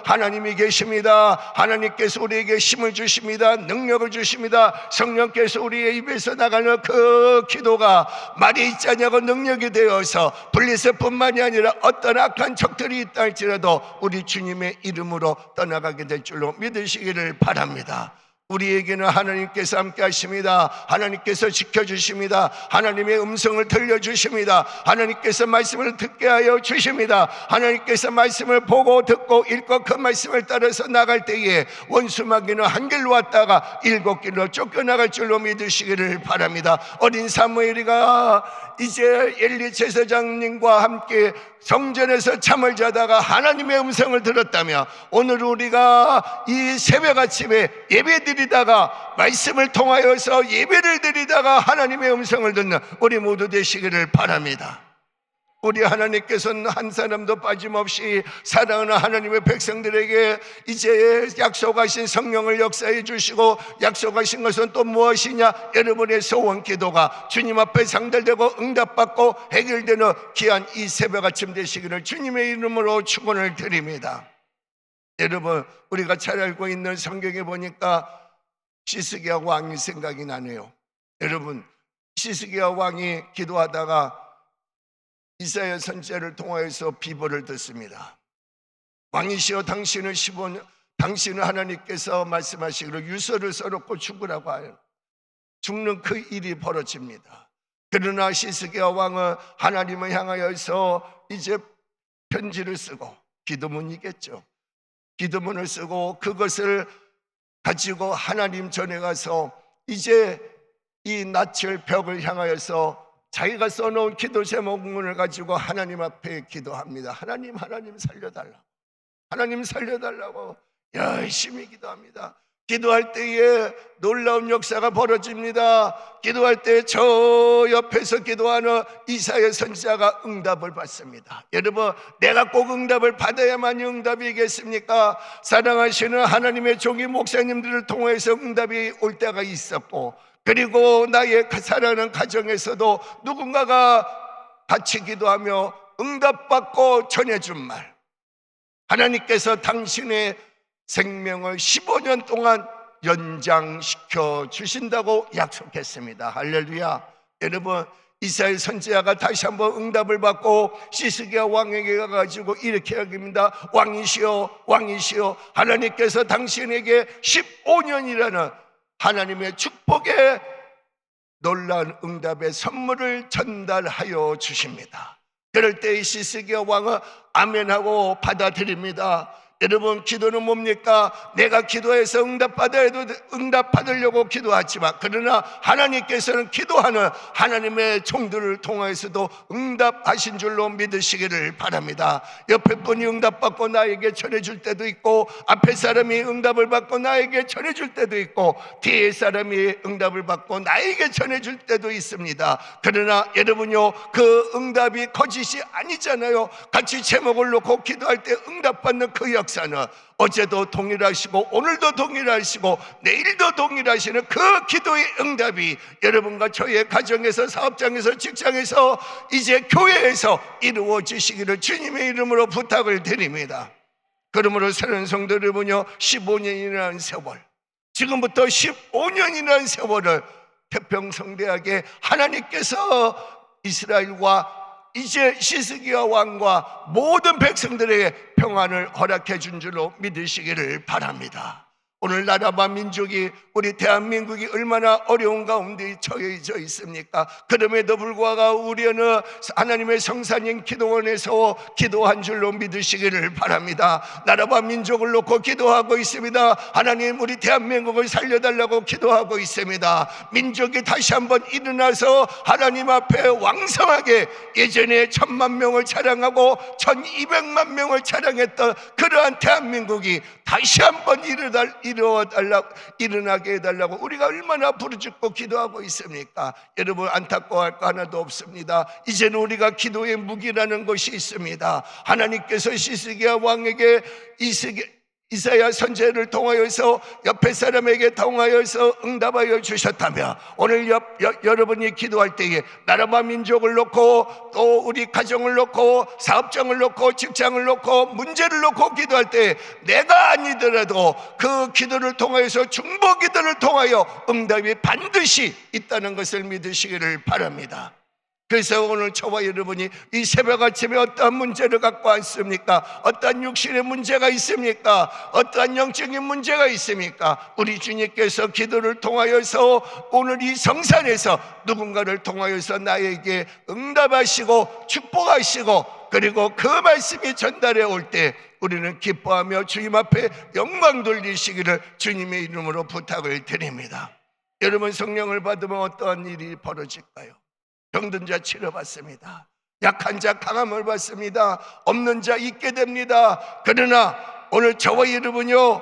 하나님이 계십니다. 하나님께서 우리에게 힘을 주십니다. 능력을 주십니다. 성령께서 우리의 입에서 나가는 그 기도가 말이 있지 않냐고 능력이 되어서 블레셋뿐만이 아니라 어떤 악한 적들이 있다 할지라도 우리 주님의 이름으로 떠나가게 될 줄로 믿으시기를 바랍니다. 우리에게는 하나님께서 함께 하십니다. 하나님께서 지켜주십니다. 하나님의 음성을 들려주십니다. 하나님께서 말씀을 듣게 하여 주십니다. 하나님께서 말씀을 보고 듣고 읽고 그 말씀을 따라서 나갈 때에 원수마귀는 한 길로 왔다가 7길로 쫓겨나갈 줄로 믿으시기를 바랍니다. 어린 사무엘이가 이제 엘리 제사장님과 함께 성전에서 잠을 자다가 하나님의 음성을 들었다며 오늘 우리가 이 새벽 아침에 예배드리다가 말씀을 통하여서 예배를 드리다가 하나님의 음성을 듣는 우리 모두 되시기를 바랍니다. 우리 하나님께서는 한 사람도 빠짐없이 사랑하는 하나님의 백성들에게 이제 약속하신 성령을 역사해 주시고 약속하신 것은 또 무엇이냐? 여러분의 소원 기도가 주님 앞에 상달되고 응답받고 해결되는 귀한 이 새벽 아침 되시기를 주님의 이름으로 축원을 드립니다. 여러분, 우리가 잘 알고 있는 성경에 보니까 시스기야 왕이 생각이 나네요. 여러분, 시스기야 왕이 기도하다가 이사야 선지자를 통하여서 비보를 듣습니다. 왕이시여 당신은 하나님께서 말씀하시기로 유서를 써놓고 죽으라고 하여 죽는 그 일이 벌어집니다. 그러나 시스기야 왕은 하나님을 향하여서 이제 편지를 쓰고 기도문이겠죠. 기도문을 쓰고 그것을 가지고 하나님 전에 가서 이제 이 낯을 벽을 향하여서 자기가 써놓은 기도 제목문을 가지고 하나님 앞에 기도합니다. 하나님 살려달라고, 하나님 살려달라고 열심히 기도합니다. 기도할 때에 놀라운 역사가 벌어집니다. 기도할 때 저 옆에서 기도하는 이사야 선지자가 응답을 받습니다. 여러분, 내가 꼭 응답을 받아야만이 응답이겠습니까? 사랑하시는 하나님의 종이 목사님들을 통해서 응답이 올 때가 있었고, 그리고 나의 사랑하는 가정에서도 누군가가 같이 기도하며 응답받고 전해준 말, 하나님께서 당신의 생명을 15년 동안 연장시켜 주신다고 약속했습니다. 할렐루야. 여러분, 이사야 선지자가 다시 한번 응답을 받고 시스기야 왕에게 가가지고 이렇게 이야기합니다. 왕이시여 하나님께서 당신에게 15년이라는 하나님의 축복의 놀라운 응답의 선물을 전달하여 주십니다. 그럴 때 시스기야 왕은 아멘하고 받아들입니다. 여러분, 기도는 뭡니까? 내가 기도해서 응답받으려고 기도하지만, 그러나 하나님께서는 기도하는 하나님의 종들을 통해서도 응답하신 줄로 믿으시기를 바랍니다. 옆에 분이 응답받고 나에게 전해줄 때도 있고, 앞에 사람이 응답을 받고 나에게 전해줄 때도 있고, 뒤에 사람이 응답을 받고 나에게 전해줄 때도 있습니다. 그러나 여러분요, 그 응답이 거짓이 아니잖아요. 같이 제목을 놓고 기도할 때 응답받는 그 역사는 어제도 동일하시고 오늘도 동일하시고 내일도 동일하시는 그 기도의 응답이 여러분과 저의 가정에서, 사업장에서, 직장에서, 이제 교회에서 이루어지시기를 주님의 이름으로 부탁을 드립니다. 그러므로 사랑하는 성도 여러분요, 15년이라는 세월, 지금부터 15년이라는 세월을 태평성대하게 하나님께서 이스라엘과 이제 시스기야 왕과 모든 백성들에게 평안을 허락해 준 줄로 믿으시기를 바랍니다. 오늘 나라와 민족이, 우리 대한민국이 얼마나 어려운 가운데 처해져 있습니까? 그럼에도 불구하고 우리는 하나님의 성산인 기도원에서 기도한 줄로 믿으시기를 바랍니다. 나라와 민족을 놓고 기도하고 있습니다. 하나님, 우리 대한민국을 살려달라고 기도하고 있습니다. 민족이 다시 한번 일어나서 하나님 앞에 왕성하게, 예전에 1000만 명을 자랑하고 1200만 명을 자랑했던 그러한 대한민국이 다시 한번 일어나게 해달라고 우리가 얼마나 부르짖고 기도하고 있습니까? 여러분, 안타까워할 거 하나도 없습니다. 이제는 우리가 기도의 무기라는 것이 있습니다. 하나님께서 시스기야 왕에게 이사야 선지자를 통하여서 옆에 사람에게 통하여서 응답하여 주셨다며, 오늘 여러분이 기도할 때에 나라와 민족을 놓고, 또 우리 가정을 놓고, 사업장을 놓고, 직장을 놓고, 문제를 놓고 기도할 때 내가 아니더라도 그 기도를 통하여서, 중보 기도를 통하여 응답이 반드시 있다는 것을 믿으시기를 바랍니다. 그래서 오늘 저와 여러분이 이 새벽 아침에 어떠한 문제를 갖고 왔습니까? 어떠한 육신의 문제가 있습니까? 어떠한 영적인 문제가 있습니까? 우리 주님께서 기도를 통하여서 오늘 이 성산에서 누군가를 통하여서 나에게 응답하시고 축복하시고, 그리고 그 말씀이 전달해 올 때 우리는 기뻐하며 주님 앞에 영광 돌리시기를 주님의 이름으로 부탁을 드립니다. 여러분, 성령을 받으면 어떠한 일이 벌어질까요? 병든 자 치료받습니다. 약한 자 강함을 받습니다. 없는 자 있게 됩니다. 그러나 오늘 저와 여러분요,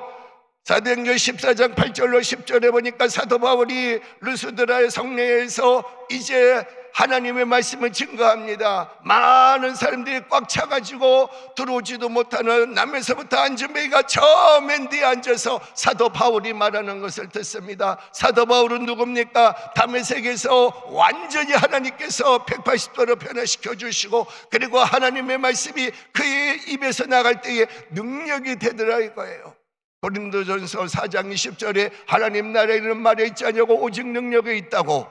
사도행전 14장 8절로 10절에 보니까 사도 바울이 루스드라의 성내에서 이제 하나님의 말씀을 증거합니다. 많은 사람들이 꽉 차가지고 들어오지도 못하는 남에서부터 안전뱅이가 저 맨 뒤에 앉아서 사도 바울이 말하는 것을 듣습니다. 사도 바울은 누굽니까? 다메섹에서 완전히 하나님께서 180도로 변화시켜 주시고, 그리고 하나님의 말씀이 그의 입에서 나갈 때에 능력이 되더라 이거예요. 고린도전서 4장 20절에 하나님 나라에는 말에 있지 않냐고 오직 능력이 있다고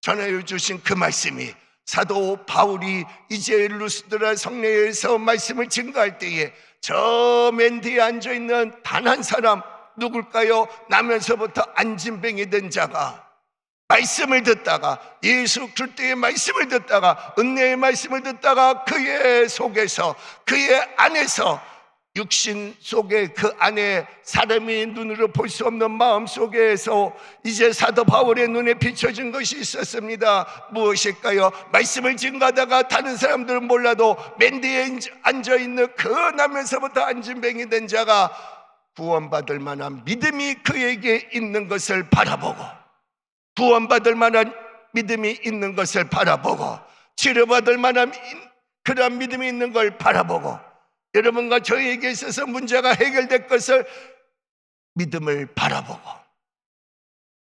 전하여 주신 그 말씀이, 사도 바울이 이제 루스드라 성내에서 말씀을 증거할 때에 저 맨 뒤에 앉아있는 단 한 사람, 누굴까요? 나면서부터 안진뱅이 된 자가 말씀을 듣다가, 예수 그리스도의 말씀을 듣다가, 은혜의 말씀을 듣다가 그의 속에서, 그의 안에서, 육신 속에, 그 안에 사람이 눈으로 볼 수 없는 마음 속에서 이제 사도 바울의 눈에 비춰진 것이 있었습니다. 무엇일까요? 말씀을 증거하다가 다른 사람들은 몰라도 맨 뒤에 앉아있는 그 나면서부터 안진뱅이 된 자가 구원받을 만한 믿음이 그에게 있는 것을 바라보고, 구원받을 만한 믿음이 있는 것을 바라보고, 치료받을 만한 그러한 믿음이 있는 걸 바라보고, 여러분과 저희에게 있어서 문제가 해결될 것을 믿음을 바라보고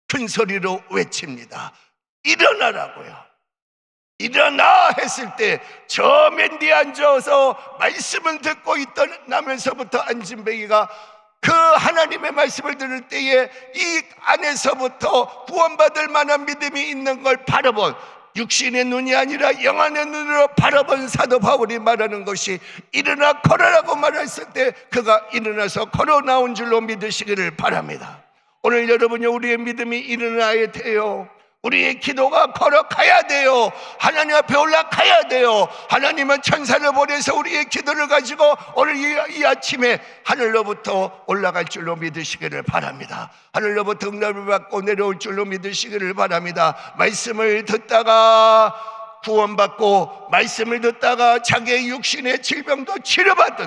큰 소리로 외칩니다. 일어나라고요. 일어나 했을 때 저 맨 뒤에 앉아서 말씀을 듣고 있던 나면서부터 안진뱅이가 그 하나님의 말씀을 들을 때에 이 안에서부터 구원받을 만한 믿음이 있는 걸 바라본, 육신의 눈이 아니라 영안의 눈으로 바라본 사도 바울이 말하는 것이 일어나 걸어라고 말했을 때 그가 일어나서 걸어 나온 줄로 믿으시기를 바랍니다. 오늘 여러분이 우리의 믿음이 일어나야 돼요. 우리의 기도가 걸어가야 돼요. 하나님 앞에 올라가야 돼요. 하나님은 천사를 보내서 우리의 기도를 가지고 오늘 이 아침에 하늘로부터 올라갈 줄로 믿으시기를 바랍니다. 하늘로부터 응답을 받고 내려올 줄로 믿으시기를 바랍니다. 말씀을 듣다가 구원받고 말씀을 듣다가 자기의 육신의 질병도 치료받은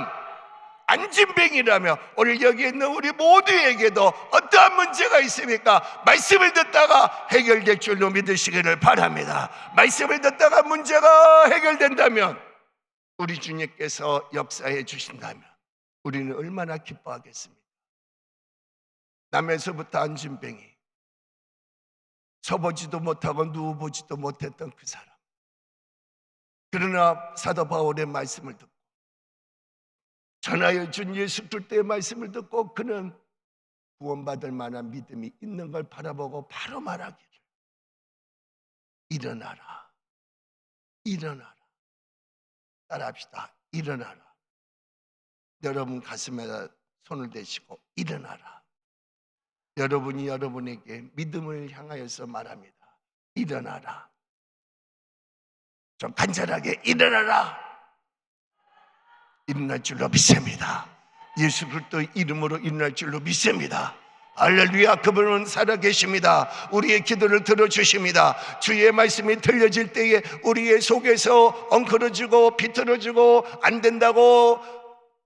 안진뱅이라며 오늘 여기 있는 우리 모두에게도 어떠한 문제가 있습니까? 말씀을 듣다가 해결될 줄로 믿으시기를 바랍니다. 말씀을 듣다가 문제가 해결된다면, 우리 주님께서 역사해 주신다면 우리는 얼마나 기뻐하겠습니까? 남에서부터 안진뱅이, 서보지도 못하고 누워보지도 못했던 그 사람, 그러나 사도 바울의 말씀을 듣고 전하여 준 예수 그리스도의 말씀을 듣고 그는 구원받을 만한 믿음이 있는 걸 바라보고 바로 말하기를, 일어나라, 일어나라. 따라합시다. 일어나라. 여러분 가슴에다 손을 대시고 일어나라. 여러분이 여러분에게 믿음을 향하여서 말합니다. 일어나라. 좀 간절하게 일어나라. 일어날 줄로 믿습니다. 예수 그리스도의 이름으로 일어날 줄로 믿습니다. 할렐루야. 그분은 살아계십니다. 우리의 기도를 들어주십니다. 주의 말씀이 들려질 때에 우리의 속에서 엉클어지고 비틀어지고 안 된다고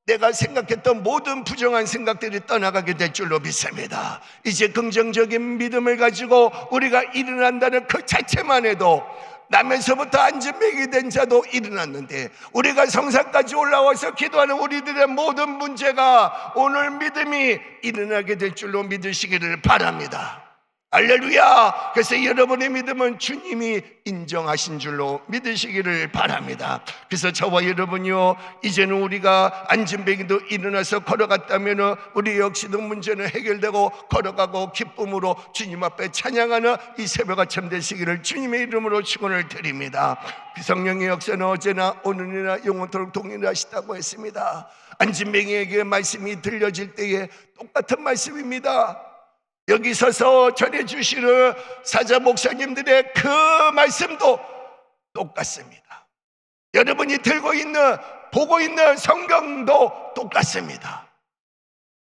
내가 생각했던 모든 부정한 생각들이 떠나가게 될 줄로 믿습니다. 이제 긍정적인 믿음을 가지고 우리가 일어난다는 그 자체만 해도, 남에서부터 안진뱅이 된 자도 일어났는데 우리가 성산까지 올라와서 기도하는 우리들의 모든 문제가 오늘 믿음이 일어나게 될 줄로 믿으시기를 바랍니다. 할렐루야. 그래서 여러분의 믿음은 주님이 인정하신 줄로 믿으시기를 바랍니다. 그래서 저와 여러분이요, 이제는 우리가 안진뱅이도 일어나서 걸어갔다면 우리 역시도 문제는 해결되고 걸어가고 기쁨으로 주님 앞에 찬양하는 이 새벽 아침 되시기를 주님의 이름으로 축원을 드립니다. 그 성령의 역사는 어제나 오늘이나 영원토록 동일하시다고 했습니다. 안진뱅이에게 말씀이 들려질 때에 똑같은 말씀입니다. 여기 서서 전해주시는 사자 목사님들의 그 말씀도 똑같습니다. 여러분이 들고 있는, 보고 있는 성경도 똑같습니다.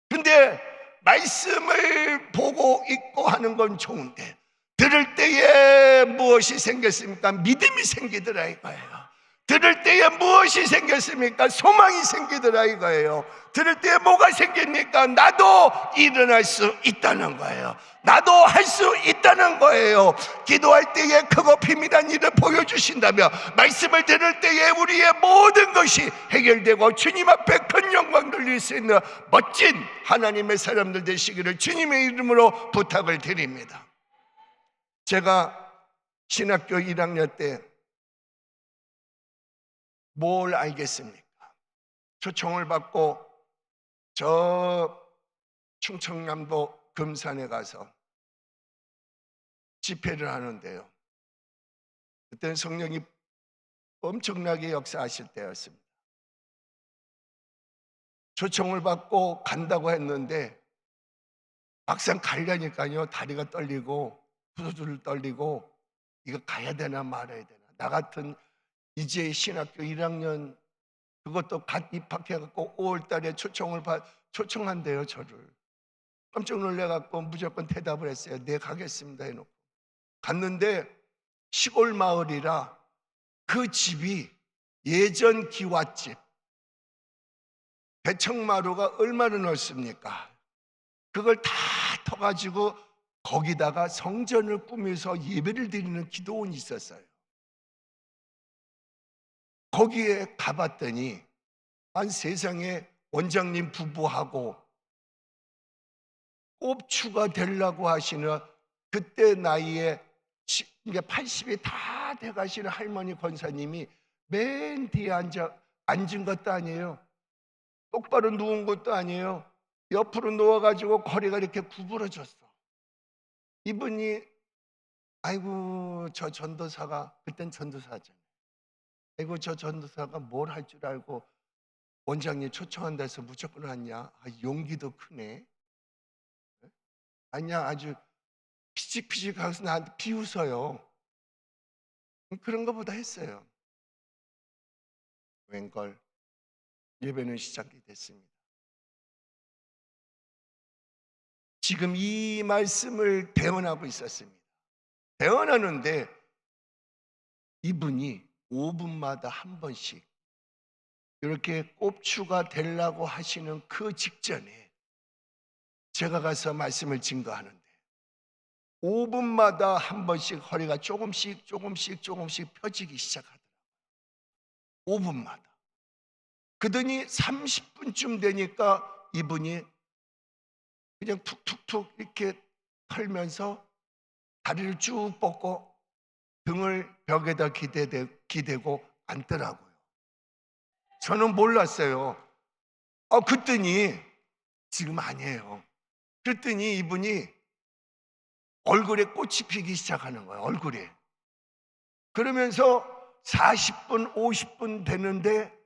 근데 말씀을 보고 읽고 하는 건 좋은데 들을 때에 무엇이 생겼습니까? 믿음이 생기더라 이거예요. 들을 때에 무엇이 생겼습니까? 소망이 생기더라 이거예요. 들을 때에 뭐가 생깁니까? 나도 일어날 수 있다는 거예요. 나도 할 수 있다는 거예요. 기도할 때에 크고 비밀한 일을 보여주신다면, 말씀을 들을 때에 우리의 모든 것이 해결되고 주님 앞에 큰 영광 돌릴 수 있는 멋진 하나님의 사람들 되시기를 주님의 이름으로 부탁을 드립니다. 제가 신학교 1학년 때 뭘 알겠습니까? 초청을 받고 저 충청남도 금산에 가서 집회를 하는데요, 그때는 성령이 엄청나게 역사하실 때였습니다. 초청을 받고 간다고 했는데 막상 가려니까요 다리가 떨리고 부두들 떨리고, 이거 가야 되나 말아야 되나. 나 같은 이제 신학교 1학년, 그것도 갓 입학해갖고 5월달에 초청한대요 저를. 깜짝 놀래갖고 무조건 대답을 했어요. 네 가겠습니다 해놓고 갔는데, 시골 마을이라 그 집이 예전 기와집, 배청마루가 얼마나 넓습니까? 그걸 다 터가지고 거기다가 성전을 꾸며서 예배를 드리는 기도원이 있었어요. 거기에 가봤더니 한 세상에 원장님 부부하고 꼽추가 되려고 하시는, 그때 나이에 이게 80이 다 돼가시는 할머니 권사님이 맨 뒤에 앉은 것도 아니에요. 똑바로 누운 것도 아니에요. 옆으로 누워가지고 거리가 이렇게 구부러졌어. 이분이 아이고 저 전도사가, 그땐 전도사잖아요. 아이고 저 전도사가 뭘 할 줄 알고 원장님 초청한다 해서 무조건 왔냐. 용기도 크네. 아니야, 아주 피식피식 하면서 나한테 비웃어요. 그런 것보다 했어요. 웬걸 예배는 시작이 됐습니다. 지금 이 말씀을 대언하고 있었습니다. 대언하는데 이분이 5분마다 한 번씩 이렇게 꼽추가 되려고 하시는 그 직전에 제가 가서 말씀을 증거하는데 5분마다 한 번씩 허리가 조금씩 펴지기 시작하더라고요. 5분마다. 그러더니 30분쯤 되니까 이분이 그냥 툭툭툭 이렇게 털면서 다리를 쭉 뻗고 등을 벽에다 기대고 앉더라고요. 저는 몰랐어요. 그랬더니 지금 아니에요. 그랬더니 이분이 얼굴에 꽃이 피기 시작하는 거예요. 얼굴에. 그러면서 40분, 50분 되는데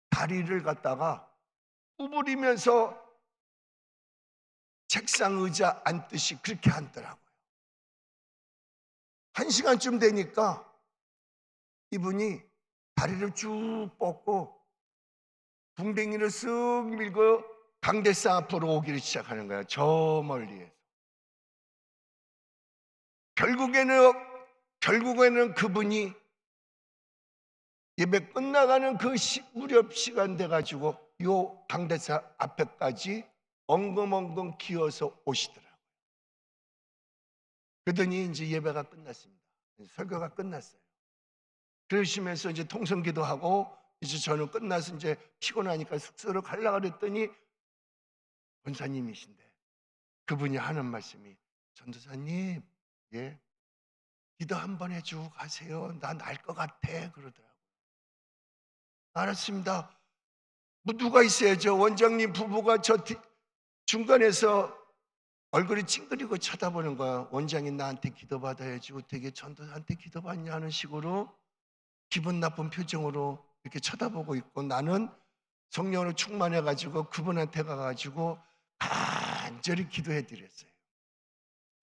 다리를 갖다가 구부리면서 책상 의자 앉듯이 그렇게 앉더라고요. 1시간쯤 되니까 이분이 다리를 쭉 뻗고 붕댕이를 쓱 밀고 강대상 앞으로 오기를 시작하는 거예요. 저 멀리에서. 결국에는 그분이 예배 끝나가는 그 무렵 시간 돼가지고 요 강대상 앞에까지 엉금엉금 기어서 오시더라고요. 그러더니 이제 예배가 끝났습니다. 설교가 끝났어요. 그러시면서 이제 통성기도하고 이제 저는 끝나서 이제 피곤하니까 숙소로 가려고 그랬더니 권사님이신데 그분이 하는 말씀이 전도사님, 예, 기도 한번 해주고 가세요. 나 날 것 같아 그러더라고요. 알았습니다. 뭐 누가 있어야죠. 원장님 부부가 저 중간에서 얼굴이 찡그리고 쳐다보는 거야. 원장이 나한테 기도받아야지 어떻게 전도사한테 기도받냐 하는 식으로 기분 나쁜 표정으로 이렇게 쳐다보고 있고 나는 성령으로 충만해가지고 그분한테 가가지고 간절히 기도해 드렸어요.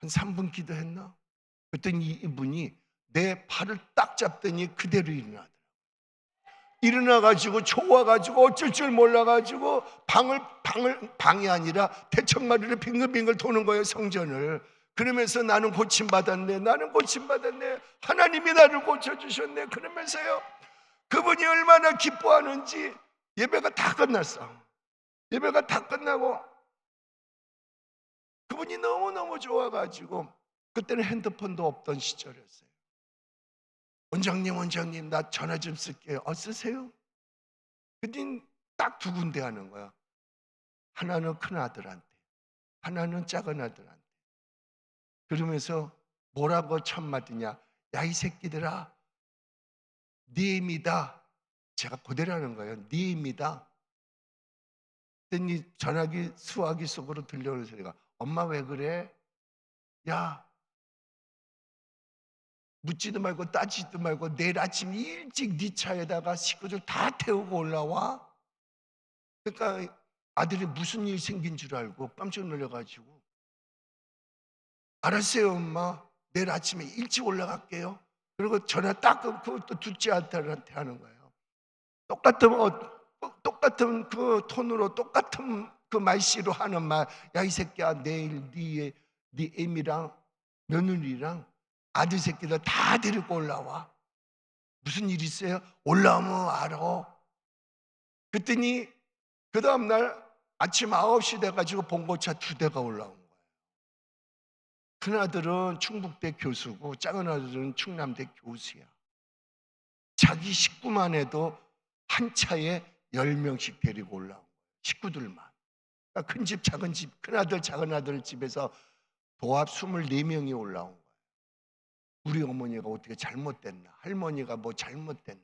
한 3분 기도했나? 그랬더니 이분이 내 팔을 딱 잡더니 그대로 일어나가지고 좋아가지고 어쩔 줄 몰라가지고 방이 아니라 대청마루를 빙글빙글 도는 거예요. 성전을. 그러면서 나는 고침받았네, 나는 고침받았네, 하나님이 나를 고쳐주셨네 그러면서요 그분이 얼마나 기뻐하는지. 예배가 다 끝났어. 예배가 다 끝나고 그분이 너무너무 좋아가지고 그때는 핸드폰도 없던 시절이었어요. 원장님 나 전화 좀 쓸게요. 쓰세요. 그랬더니 딱 2군데 하는 거야. 하나는 큰 아들한테, 하나는 작은 아들한테. 그러면서 뭐라고 첫 마디냐? 야 이 새끼들아, 네 입니다. 제가 그대로 하는 거예요. 네 입니다. 그랬더니 전화기 수화기 속으로 들려오는 소리가 엄마 왜 그래? 야 묻지도 말고 따지지도 말고 내일 아침 일찍 네 차에다가 식구들 다 태우고 올라와. 그러니까 아들이 무슨 일 생긴 줄 알고 깜짝 놀라가지고 알았어요 엄마, 내일 아침에 일찍 올라갈게요. 그리고 전화 딱 끊고 또 둘째 아들한테 하는 거예요. 똑같은 그 톤으로 똑같은 그 말씨로 하는 말. 야 이 새끼야, 내일 네 애미랑 며느리랑 아들 새끼들 다 데리고 올라와. 무슨 일 있어요? 올라오면 알아. 그랬더니 그 다음날 아침 9시 돼가지고 봉고차 2대가 올라온 거예요. 큰아들은 충북대 교수고 작은 아들은 충남대 교수야. 자기 식구만 해도 한 차에 10명씩 데리고 올라온 거예요. 식구들만. 그러니까 큰 집 작은 집, 큰아들 작은 아들 집에서 도합 24명이 올라온 거예요. 우리 어머니가 어떻게 잘못됐나, 할머니가 뭐 잘못됐나.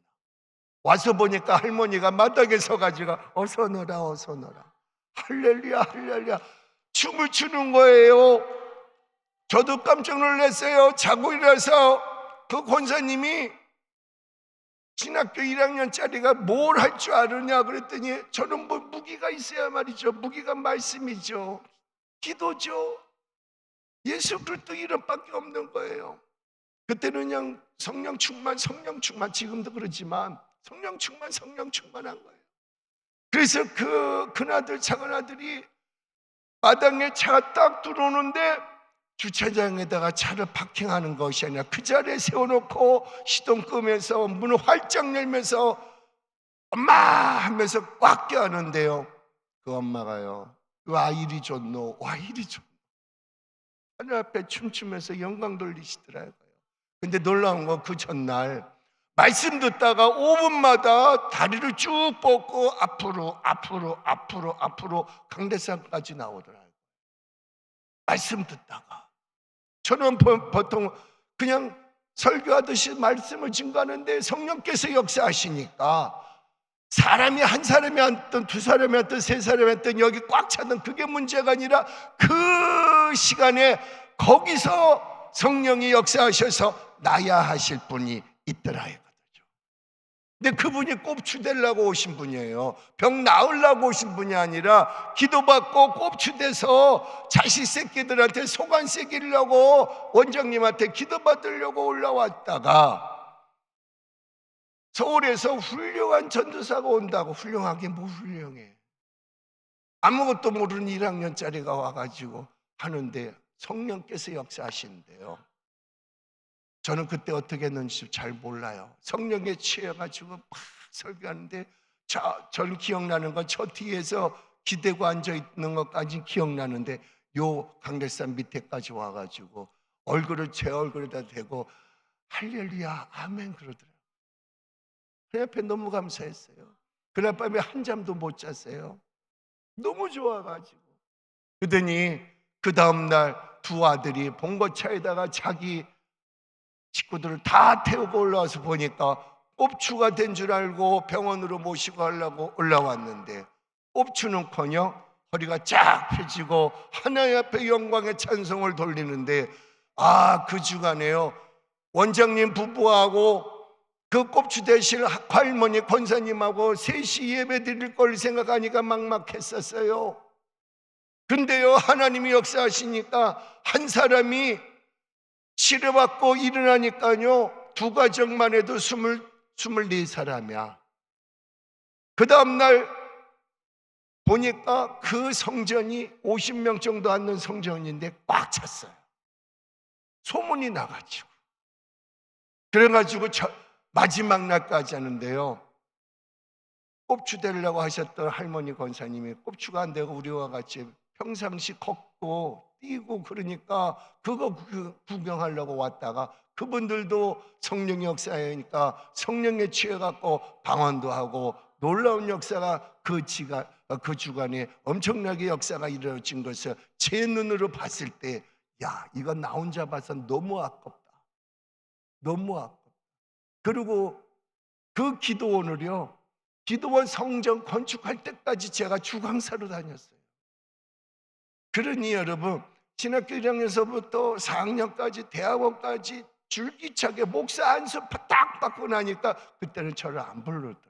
와서 보니까 할머니가 마당에 서가지고 어서 넣어라 할렐루야 할렐루야 춤을 추는 거예요. 저도 깜짝 놀랐어요. 자고 일어나서 그 권사님이 신학교 1학년짜리가 뭘 할 줄 아느냐 그랬더니 저는 뭐 무기가 있어야 말이죠. 무기가 말씀이죠. 기도죠. 예수 그리스도 이름밖에 없는 거예요. 그때는 그냥 성령 충만, 지금도 그렇지만 성령 충만한 거예요. 그래서 그 큰아들, 작은아들이 마당에 차가 딱 들어오는데 주차장에다가 차를 파킹하는 것이 아니라 그 자리에 세워놓고 시동 끄면서 문을 활짝 열면서 엄마 하면서 꽉 껴안는데요. 그 엄마가요, 와 이리 좋노, 와 이리 좋노, 하늘 앞에 춤추면서 영광 돌리시더라고요. 근데 놀라운 건 그 전날 말씀 듣다가 5분마다 다리를 쭉 뻗고 앞으로 강대상까지 나오더라고요. 말씀 듣다가. 저는 보통 그냥 설교하듯이 말씀을 증거하는데 성령께서 역사하시니까 사람이 한 사람이 앉든 두 사람이 앉든 세 사람이 앉든 여기 꽉 차든 그게 문제가 아니라 그 시간에 거기서 성령이 역사하셔서 나야 하실 분이 있더라 이거죠. 근데 그분이 꼽추되려고 오신 분이에요. 병 나으려고 오신 분이 아니라 기도받고 꼽추돼서 자식 새끼들한테 소관 새기려고 원장님한테 기도받으려고 올라왔다가 서울에서 훌륭한 전도사가 온다고. 훌륭하게 뭐 훌륭해, 아무것도 모르는 1학년짜리가 와가지고 하는데 성령께서 역사하시는데요. 저는 그때 어떻게 했는지 잘 몰라요. 성령에 취해가지고 막 설교하는데 저는 기억나는 건 저 뒤에서 기대고 앉아있는 것까지 기억나는데 요 강대산 밑에까지 와가지고 얼굴을 제 얼굴에다 대고 할렐루야 아멘 그러더라고요. 그 앞에 너무 감사했어요. 그날 밤에 한 잠도 못 잤어요. 너무 좋아가지고. 그러더니 그 다음날 두 아들이 봉고차에다가 자기 식구들을 다 태우고 올라와서 보니까 꼽추가 된 줄 알고 병원으로 모시고 하려고 올라왔는데 꼽추는커녕 허리가 쫙 펴지고 하나님 앞에 영광의 찬송을 돌리는데 그 주간에요 원장님 부부하고 그 꼽추 대실 할머니 권사님하고 셋이 예배 드릴 걸 생각하니까 막막했었어요. 근데요 하나님이 역사하시니까 한 사람이 치료받고 일어나니까요 두 가정만 해도 24사람이야. 그 다음날 보니까 그 성전이 50명 정도 앉는 성전인데 꽉 찼어요. 소문이 나가지고. 그래가지고 마지막 날까지 하는데요 꼽추 되려고 하셨던 할머니 권사님이 꼽추가 안 되고 우리와 같이 평상시 걷고 뛰고 그러니까 그거 구경하려고 왔다가 그분들도 성령 역사니까 성령에 취해갖고 방언도 하고 놀라운 역사가 그 주간에 엄청나게 역사가 이루어진 것을 제 눈으로 봤을 때 야 이거 나 혼자 봐서 너무 아깝다. 너무 아깝다. 그리고 그 기도원을요 기도원 성전 건축할 때까지 제가 주강사로 다녔어요. 그러니 여러분 신학교 1학년서부터 4학년까지 대학원까지 줄기차게 목사 안수 딱 받고 나니까 그때는 저를 안 부르더라고요.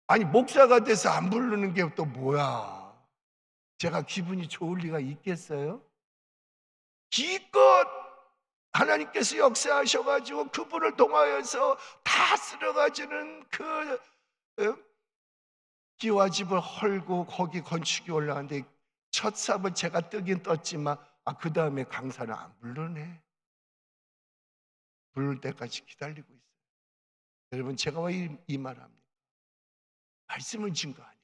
아니 목사가 돼서 안 부르는 게 또 뭐야. 제가 기분이 좋을 리가 있겠어요? 기껏 하나님께서 역사하셔가지고 그분을 통하여서 다 쓸어가지는 그 기와집을 헐고 거기 건축이 올라가는데 첫 삽을 제가 뜨긴 떴지만 그 다음에 강사는 안 부르네. 부를 때까지 기다리고 있어요. 여러분 제가 왜 이 말을 합니까? 말씀을 증거하니까,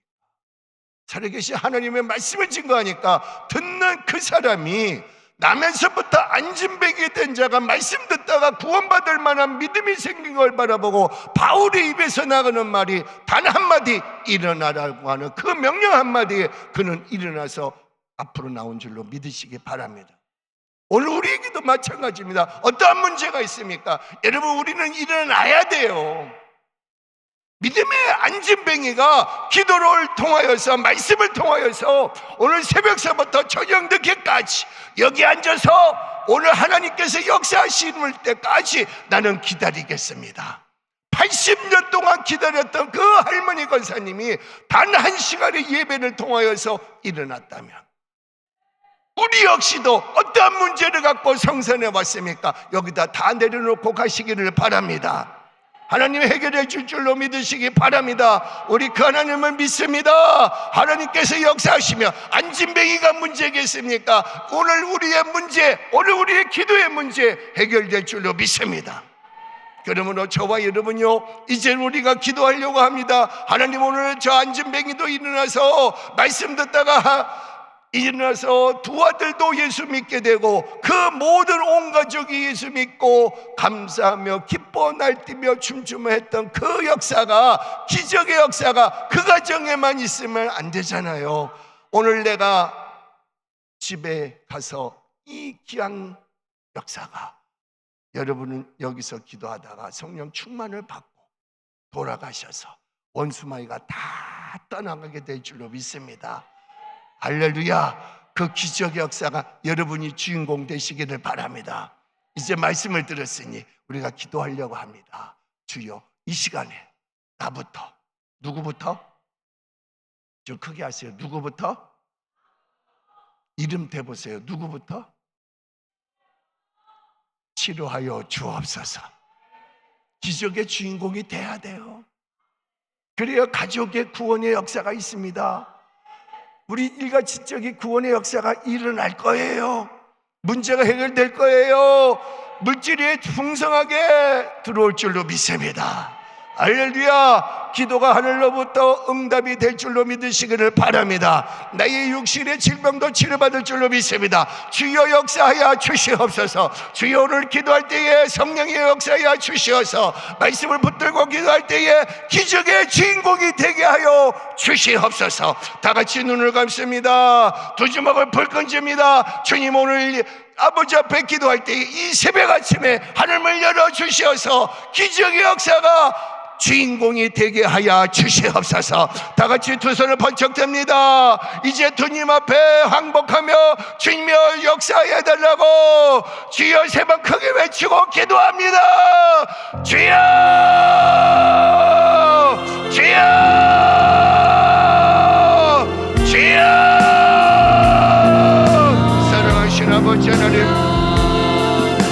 살아계신 하나님의 말씀을 증거하니까 듣는 그 사람이 나면서부터 안진뱅이 된 자가 말씀 듣다가 구원받을 만한 믿음이 생긴 걸 바라보고 바울의 입에서 나가는 말이 단 한마디 일어나라고 하는 그 명령 한마디에 그는 일어나서 앞으로 나온 줄로 믿으시기 바랍니다. 오늘 우리에게도 마찬가지입니다. 어떠한 문제가 있습니까? 여러분 우리는 일어나야 돼요. 믿음의 안진뱅이가 기도를 통하여서 말씀을 통하여서 오늘 새벽서부터 저녁 늦게까지 여기 앉아서 오늘 하나님께서 역사하실 때까지 나는 기다리겠습니다. 80년 동안 기다렸던 그 할머니 권사님이 단 한 시간의 예배를 통하여서 일어났다면 우리 역시도 어떠한 문제를 갖고 성전에 왔습니까? 여기다 다 내려놓고 가시기를 바랍니다. 하나님 해결해 줄 줄로 믿으시기 바랍니다. 우리 그 하나님을 믿습니다. 하나님께서 역사하시며 안진뱅이가 문제겠습니까? 오늘 우리의 문제, 오늘 우리의 기도의 문제 해결될 줄로 믿습니다. 그러므로 저와 여러분요, 이제 우리가 기도하려고 합니다. 하나님, 오늘 저 안진뱅이도 일어나서 말씀 듣다가 일어나서 두 아들도 예수 믿게 되고 그 모든 온 가족이 예수 믿고 감사하며 기뻐 날뛰며 춤추며 했던 그 역사가, 기적의 역사가 그 가정에만 있으면 안 되잖아요. 오늘 내가 집에 가서 이 귀한 역사가, 여러분은 여기서 기도하다가 성령 충만을 받고 돌아가셔서 원수마귀가 다 떠나가게 될 줄로 믿습니다. 할렐루야. 그 기적의 역사가 여러분이 주인공 되시기를 바랍니다. 이제 말씀을 들었으니 우리가 기도하려고 합니다. 주여, 이 시간에 나부터, 누구부터? 좀 크게 하세요. 누구부터? 이름 대보세요. 누구부터? 치료하여 주옵소서. 기적의 주인공이 돼야 돼요. 그래야 가족의 구원의 역사가 있습니다. 우리 일가지적인 구원의 역사가 일어날 거예요. 문제가 해결될 거예요. 물질이 풍성하게 들어올 줄로 믿습니다. 할렐루야. 기도가 하늘로부터 응답이 될 줄로 믿으시기를 바랍니다. 나의 육신의 질병도 치료받을 줄로 믿습니다. 주여 역사하여 주시옵소서. 주여, 오늘 기도할 때에 성령의 역사하여 주시어서 말씀을 붙들고 기도할 때에 기적의 주인공이 되게 하여 주시옵소서. 다 같이 눈을 감습니다. 두 주먹을 불끈 쥡니다. 주님, 오늘 아버지 앞에 기도할 때 이 새벽 아침에 하늘을 열어주시어서 기적의 역사가 주인공이 되게 하여 주시옵소서. 다 같이 두 손을 번쩍 듭니다. 이제 주님 앞에 항복하며 주님여 역사해 달라고 주여 세 번 크게 외치고 기도합니다. 주여, 주여, 주여. 사랑하신 아버지 하나님,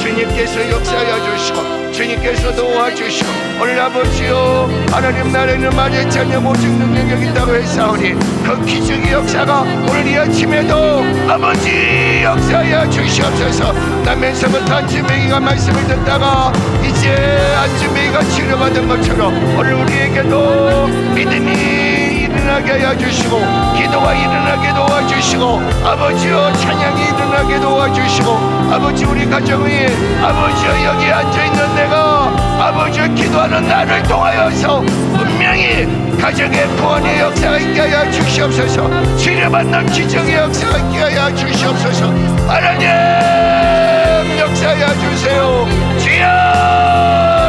주님께서 역사하여 주시고 주님께서 도와주시고 오늘 아버지요, 하나님 나라에는 만일 자녀 모직 능력이 있다고 했사오니 그 기적의 역사가 오늘 이 아침에도 아버지 역사하여 주시옵소서. 나면서부터 안진뱅이가 말씀을 듣다가 이제 안진뱅이가 치료받은 것처럼 오늘 우리에게도 믿음이 일어나게 하여 주시고 기도가 일어나게 도와주시고 아버지여 찬양이 일어나게 도와주시고 아버지 우리 가정이 아버지여 여기 앉아있는 내가 아버지여 기도하는 나를 통하여서 분명히 가정의 구원의 역사가 있게 하여 주시옵소서. 치료받는 기적의 역사가 있게 하여 주시옵소서. 하나님 역사하여 주세요. 주여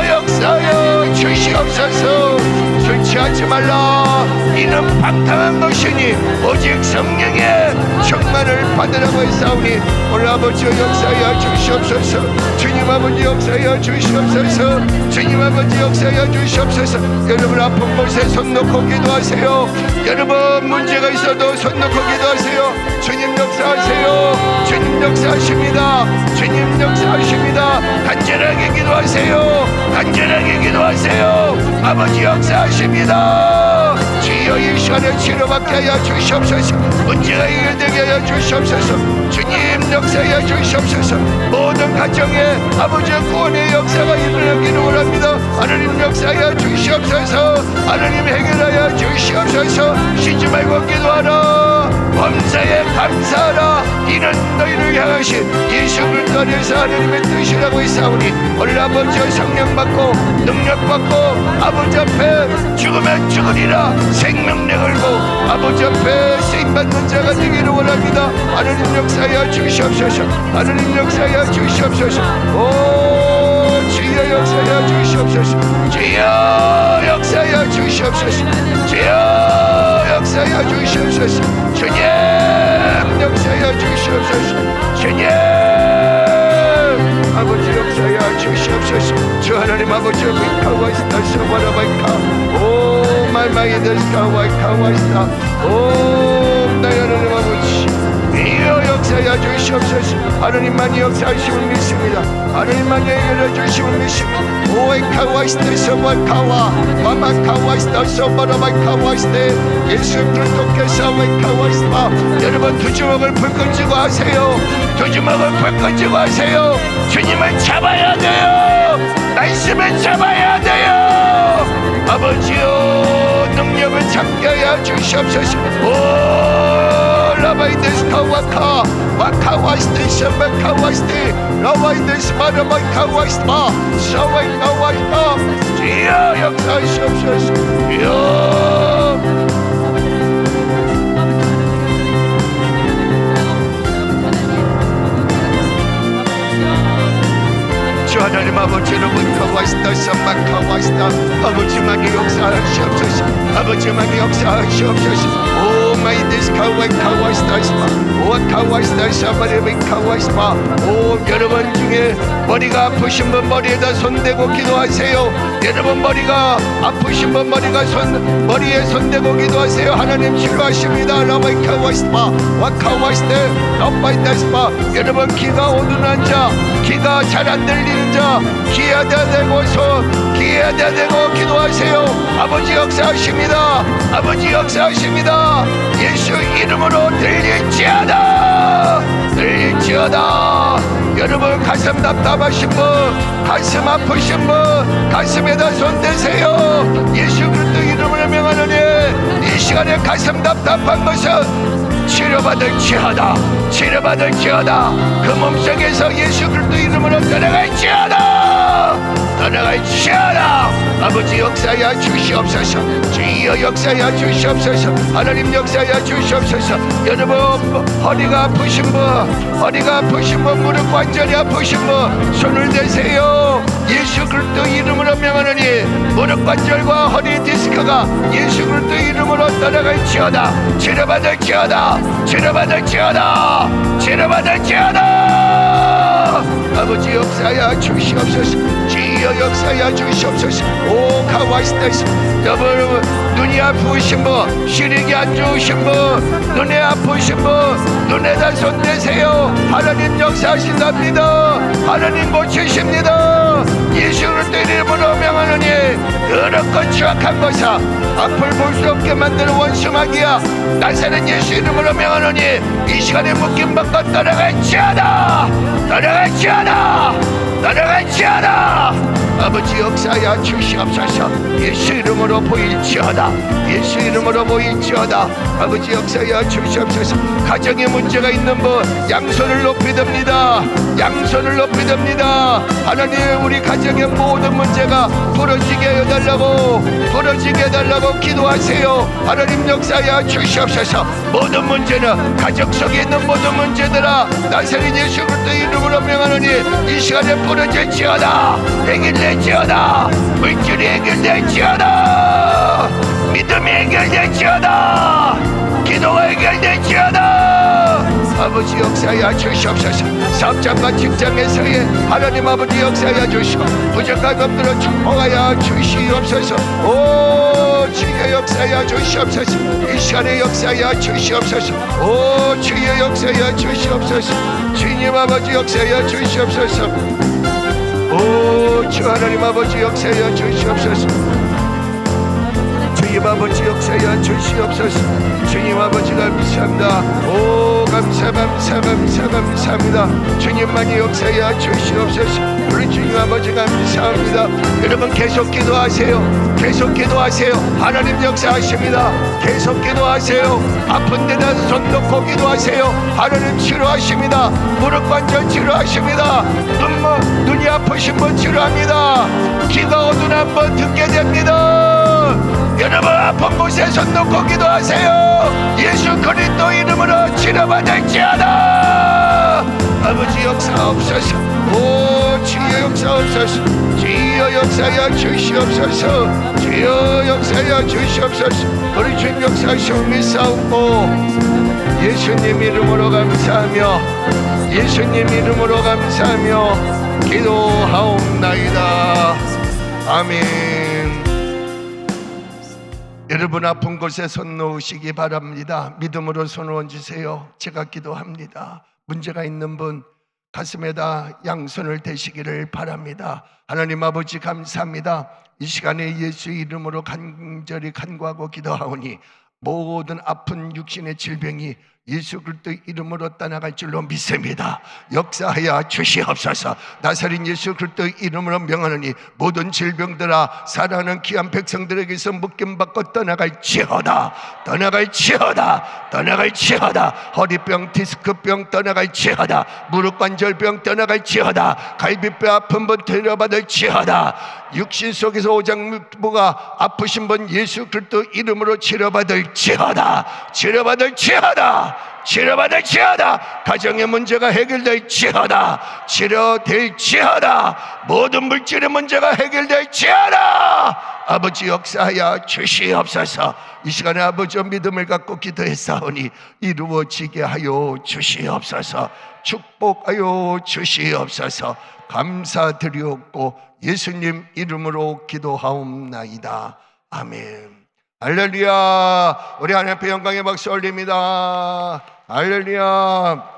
역사하여 주시옵소서. 술 취하지 말라. 이는 방탕한 것이니 오직 성령의 충만을 받으라고 했사오니 오늘 아버지 역사하여 주시옵소서. 주님 아버지 역사하여 주시옵소서. 주님 아버지 역사하여 주시옵소서. 여러분 아픈 곳에 손 놓고 기도하세요. 여러분 문제가 있어도 손 놓고 기도하세요. 주님 역사하세요. 주님 역사하십니다. 주님 역사하십니다. 간절하게 기도하세요. 간절하게 기도하세요. 아버지 역사하십니다. 주여 이 시간에 치료받게 하여 주시옵소서. 문제가 해결되게 하여 주시옵소서. 주님 역사하여 주시옵소서. 모든 가정에 아버지의 구원의 역사가 일어나기를 원합니다. 하나님 역사하여 주시옵소서. 하나님 해결하여 주시옵소서. 쉬지 말고 기도하라. 범사에 감사하라. 이는 너희를 향하신 예수 그리스도 안에서 하나님의 뜻이라고 했사오니 오늘 아버지의 성령 받고 능력 받고 아버지 앞에 죽으면 죽으리라 생명력 걸고 아버지 앞에 쓰임받는 자가 되기를 원합니다. 하나님 역사하여 주시옵소서. 하나님 역사하여 주시옵소서. 오 주여 역사하여 주시옵소서. 주여 역사하여 주시옵소서. 주여 역사하여 주시옵소서. 주님 역사하여 주시옵소서. 주님 아버지 역사하여 주시옵소서. 주 하나님 아버지 위카와 있다 서바라바이카 오 말마이들까 와이카 와있다 오 나의 하나님 아버지 이여 역사하여 역사하여 주시옵소서. 하나님만이 역사하심을 믿습니다. 하나님만이 해결해 주심을 믿습니다. 오에카와이스테서 와카와 와마카와이스테서 바라마카와이스테 예수 그리스도께서 와카와이스마. 여러분 두 주먹을 불끈 쥐고 하세요. 두 주먹을 불끈 쥐고 하세요. 주님을 잡아야 돼요. 말씀을 잡아야 돼요. 아버지여 능력을 잡게 하여 주시옵소서. 오 라바이데스카 와카 와카와이스테 샤바카와이스테 라바이데스 바라바카와이스마 샤와이카와이스마. 주여 역사하시옵소서. 주여 주 하나님 아버지 여러분 카와이스타 쌈바카와이스타 아버지만이 역사하시옵소서. 아버지만이 역사하시옵소서. 오 마이데스 카와이스타 이스마 오 카와이스타 샤바레베 카와이스마. 오 여러분 중에 머리가 아프신 분 머리에다 손대고 기도하세요. 여러분 머리가 아프신 분 머리에 손대고 기도하세요. 하나님 치료하십니다. 라바이 카와이스마 와카와이스테 라바이다스마. 여러분 귀가 오둔한 자 귀가 잘 안 들리는 자 귀에다 대고 기도하세요. 아버지 역사하십니다. 아버지 역사하십니다. 예수 이름으로 들릴지어다. 여러분 가슴 답답하신 분 가슴 아프신 분 가슴에다 손대세요. 예수 그리스도 이름으로 명하노니 이 시간에 가슴 답답한 것은 치료받을지어다. 그 몸속에서 예수 그리스도 이름으로 떠나갈지어다. 아버지 역사하여 주시옵소서. 주여 역사하여 주시옵소서. 하나님 역사하여 주시옵소서. 여러분 허리가 아프신 분 무릎 관절이 아프신 분 손을 대세요. 예수 그리스도 이름으로 명하노니 무릎 관절과 허리 디스크가 예수 그리스도 이름으로 떠나갈지어다. 치료받을지어다. 아버지 역사하여 주시옵소서. 주여 역사하여 주시옵소서. 오 카와이스타이스. 여러분 눈이 아프신 분 시력이 안 좋으신 분 눈에 아프신 분 눈에다 손대세요. 하나님 역사하신답니다. 하나님 고치십니다. 예수 그리스도 이름으로 명하노니 더럽고 추악한 것아 앞을 볼 수 없게 만드는 원수마귀야 나사렛 예수 이름으로 명하노니 이 시간에 묶임받고 떠나갈지어다. 아버지 역사하여 주시옵소서. 예수 이름으로 보일지어다. 아버지 역사하여 주시옵소서. 가정에 문제가 있는 분 양손을 높이 듭니다. 하나님 우리 가정의 모든 문제가 부러지게 해달라고 기도하세요. 하나님 역사하여 주시옵소서. 모든 문제는 가족 속에 있는 모든 문제들아 나사렛 예수 그리스도 이름으로 명하노니 이 시간에 부러질지어다. 해결될지어다. 물질이 해결될지어다. 믿음이 해결될지어다. 기도가 해결될지어다. 아버지 역사하여 주시옵소서. 사업장과 직장에서의 하나님 아버지 역사하여 주시고 부족한 것들을 축복하여 주시옵소서. 오 주여 역사하여 주시옵소서. 이 시간에 역사하여 주시옵소서. 오 주여 역사하여 주시옵소서. 주님 아버지 역사하여 주시옵소서. 오 주 하나님 아버지 역사하여 주시옵소서. 주님 아버지 역사하여 주시옵소서. 주님 아버지 감사합니다. 오 감사합니다. 주님만이 역사하여 주시옵소서. 우리 주님 아버지 감사합니다. 여러분 계속 기도하세요. 하나님 역사하십니다. 계속 기도하세요. 아픈 데다 손 놓고 기도하세요. 하나님 치료하십니다. 무릎 관절 치료하십니다. 눈이 아프신 분 치료합니다. 귀가 어두운 분 듣게 됩니다. 여러분 아픈 곳에 손 놓고 기도하세요. 예수 그리스도 이름으로 치료받을지어다. 아버지 역사옵소서. 오 주여 역사옵소서. 주여 역사하여 주시옵소서. 주여 역사하여 주시옵소서. 우리 주님 역사하시오 믿사옵고 예수님 이름으로 감사하며 기도하옵나이다. 아멘. 여러분 아픈 곳에 손 놓으시기 바랍니다. 믿음으로 손 얹으세요. 제가 기도합니다. 문제가 있는 분 가슴에다 양손을 대시기를 바랍니다. 하나님 아버지 감사합니다. 이 시간에 예수 이름으로 간절히 간구하고 기도하오니 모든 아픈 육신의 질병이 예수 그리스도 이름으로 떠나갈 줄로 믿습니다. 역사하여 주시옵소서. 나사렛 예수 그리스도 이름으로 명하노니 모든 질병들아 사랑하는 귀한 백성들에게서 묶임받고 떠나갈지어다. 떠나갈지어다. 떠나갈지어다. 허리병 디스크병 떠나갈지어다. 무릎관절병 떠나갈지어다. 갈비뼈 아픈 분 치료받을지어다. 육신 속에서 오장육부가 아프신 분 예수 그리스도 이름으로 치료받을지어다. 치료받을지어다. 치료받을지어다. 가정의 문제가 해결될지어다. 치료될지어다. 모든 물질의 문제가 해결될지어다. 아버지 역사하여 주시옵소서. 이 시간에 아버지 믿음을 갖고 기도했사오니 이루어지게 하여 주시옵소서. 축복하여 주시옵소서. 감사드리옵고 예수님 이름으로 기도하옵나이다. 아멘. 할렐루야. 우리 하나님 앞에 영광의 박수 올립니다. 할렐루야.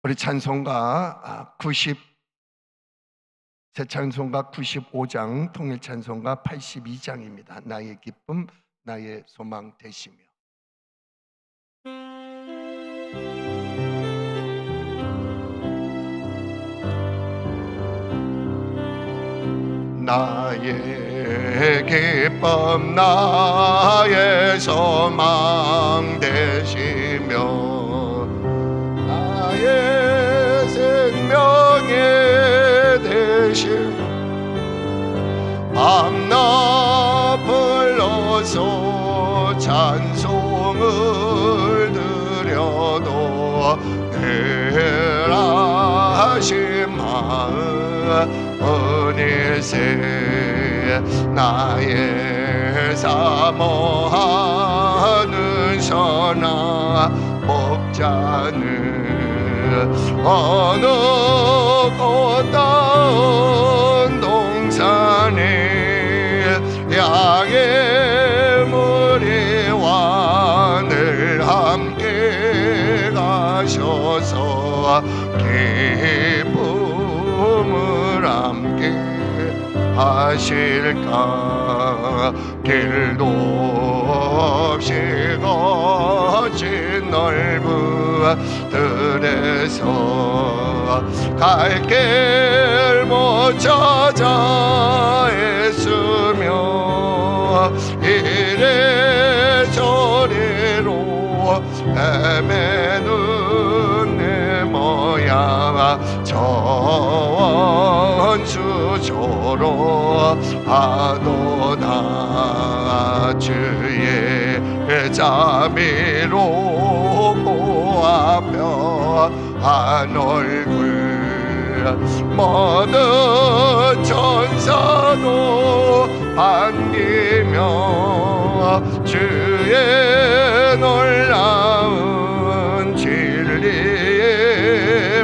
우리 찬송가 새 찬송가 95장, 통일 찬송가 82장입니다. 나의 기쁨 나의 소망 되시며. 나의 기쁨 나의 소망 되시며 나의 생명의 대신 밤낮 불러서 찬송을 드려도 늘 하신 마음 어느새 나의 사모하는 선한 목자는 어느 꽃다운 동산에 양의 무리와 늘 함께 가셔서 기쁨을 함께 하실까. 길도 없이 거친 넓은 들에서 갈 길 못 찾아 애쓰며 이래저래로 헤매는 내 모양 저원수조로 하도다. 주의 자비로 고와펴한 얼굴 모든 천사도 반기며 주의 놀라운 진리의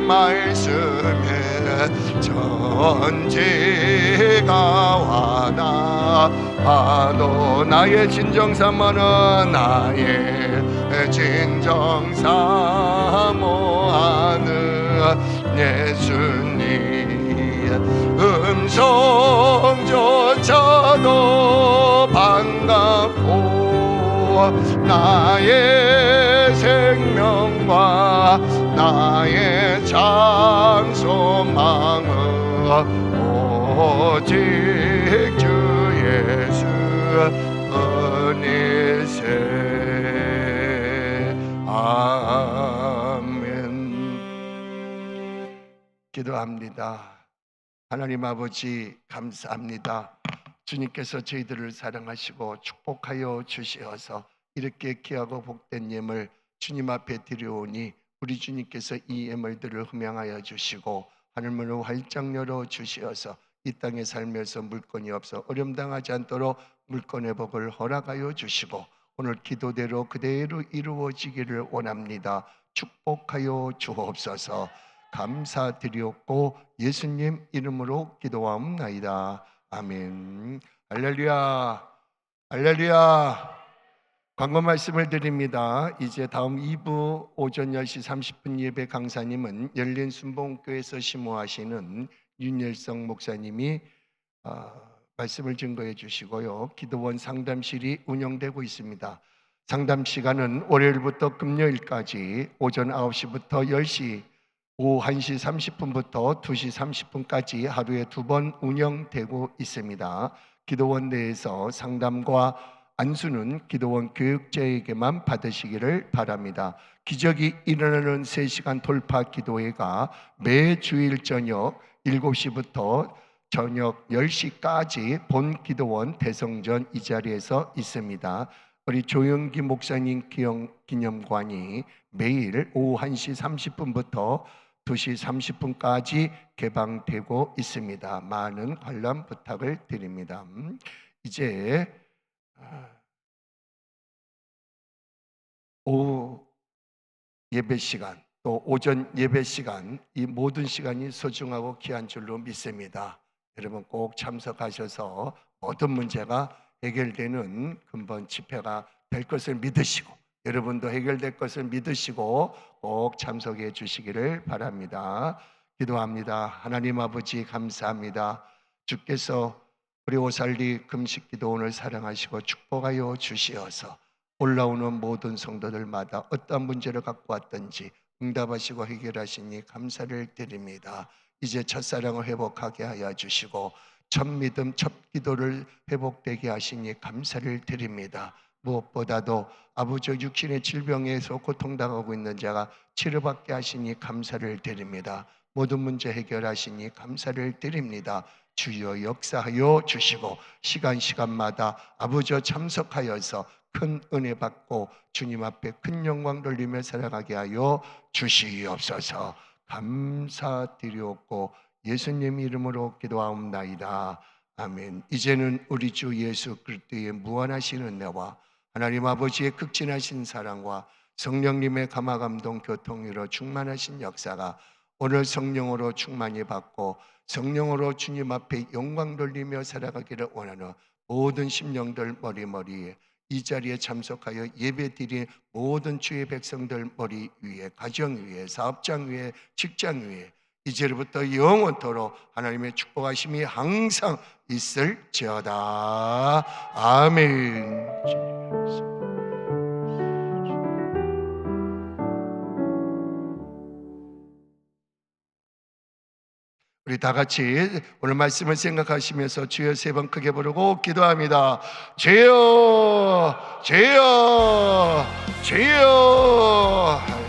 말씀에 전지가 와나 하도 나의 진정 사모는 나의 진정 사모하는 예수님 음성조차도 반갑고 나의 생명과 나의 장소망은 오직 주 예수 은혜세. 아멘. 기도합니다. 하나님 아버지 감사합니다. 주님께서 저희들을 사랑하시고 축복하여 주시어서 이렇게 귀하고 복된 예물 주님 앞에 드려오니 우리 주님께서 이 예물들을 흠양하여 주시고 하늘문을 활짝 열어 주시어서 이 땅에 살면서 물건이 없어 어려움당하지 않도록 물건의 복을 허락하여 주시고 오늘 기도대로 그대로 이루어지기를 원합니다. 축복하여 주옵소서. 감사드리옵고 예수님 이름으로 기도하옵나이다. 아멘. 할렐루야. 할렐루야. 광고 말씀을 드립니다. 이제 다음 2부 오전 10시 30분 예배 강사님은 열린 순복음교회에서 심호하시는 윤열성 목사님이 말씀을 증거해 주시고요. 기도원 상담실이 운영되고 있습니다. 상담 시간은 월요일부터 금요일까지 오전 9시부터 10시, 오후 1시 30분부터 2시 30분까지 하루에 2번 운영되고 있습니다. 기도원 내에서 상담과 안수는 기도원 교육자에게만 받으시기를 바랍니다. 기적이 일어나는 3시간 돌파 기도회가 매 주일 저녁 7시부터 저녁 10시까지 본 기도원 대성전 이 자리에서 있습니다. 우리 조영기 목사님 기념관이 매일 오후 1시 30분부터 2시 30분까지 개방되고 있습니다. 많은 관람 부탁을 드립니다. 이제 오후 예배 시간 또 오전 예배 시간, 이 모든 시간이 소중하고 귀한 줄로 믿습니다. 여러분 꼭 참석하셔서 모든 문제가 해결되는 근본 집회가 될 것을 믿으시고, 여러분도 해결될 것을 믿으시고 꼭 참석해 주시기를 바랍니다. 기도합니다. 하나님 아버지 감사합니다. 주께서 우리 오살리 금식기도원을 사랑하시고 축복하여 주시어서 올라오는 모든 성도들마다 어떤 문제를 갖고 왔든지 응답하시고 해결하시니 감사를 드립니다. 이제 첫사랑을 회복하게 하여 주시고 첫 믿음, 첫 기도를 회복되게 하시니 감사를 드립니다. 무엇보다도 아버지 육신의 질병에서 고통당하고 있는 자가 치료받게 하시니 감사를 드립니다. 모든 문제 해결하시니 감사를 드립니다. 주여 역사하여 주시고 시간마다 아버지 참석하여서 큰 은혜 받고 주님 앞에 큰 영광 돌리며 살아가게 하여 주시옵소서. 감사드리옵고 예수님 이름으로 기도하옵나이다. 아멘. 이제는 우리 주 예수 그리스도의 무한하신 은혜와 하나님 아버지의 극진하신 사랑과 성령님의 감화감동 교통으로 충만하신 역사가 오늘 성령으로 충만히 받고 성령으로 주님 앞에 영광 돌리며 살아가기를 원하는 모든 심령들 머리에 이 자리에 참석하여 예배드린 모든 주의 백성들 머리 위에, 가정 위에, 사업장 위에, 직장 위에 이제부터 영원토록 하나님의 축복하심이 항상 있을지어다. 아멘. 우리 다 같이 오늘 말씀을 생각하시면서 주여 3번 크게 부르고 기도합니다. 주여, 주여, 주여.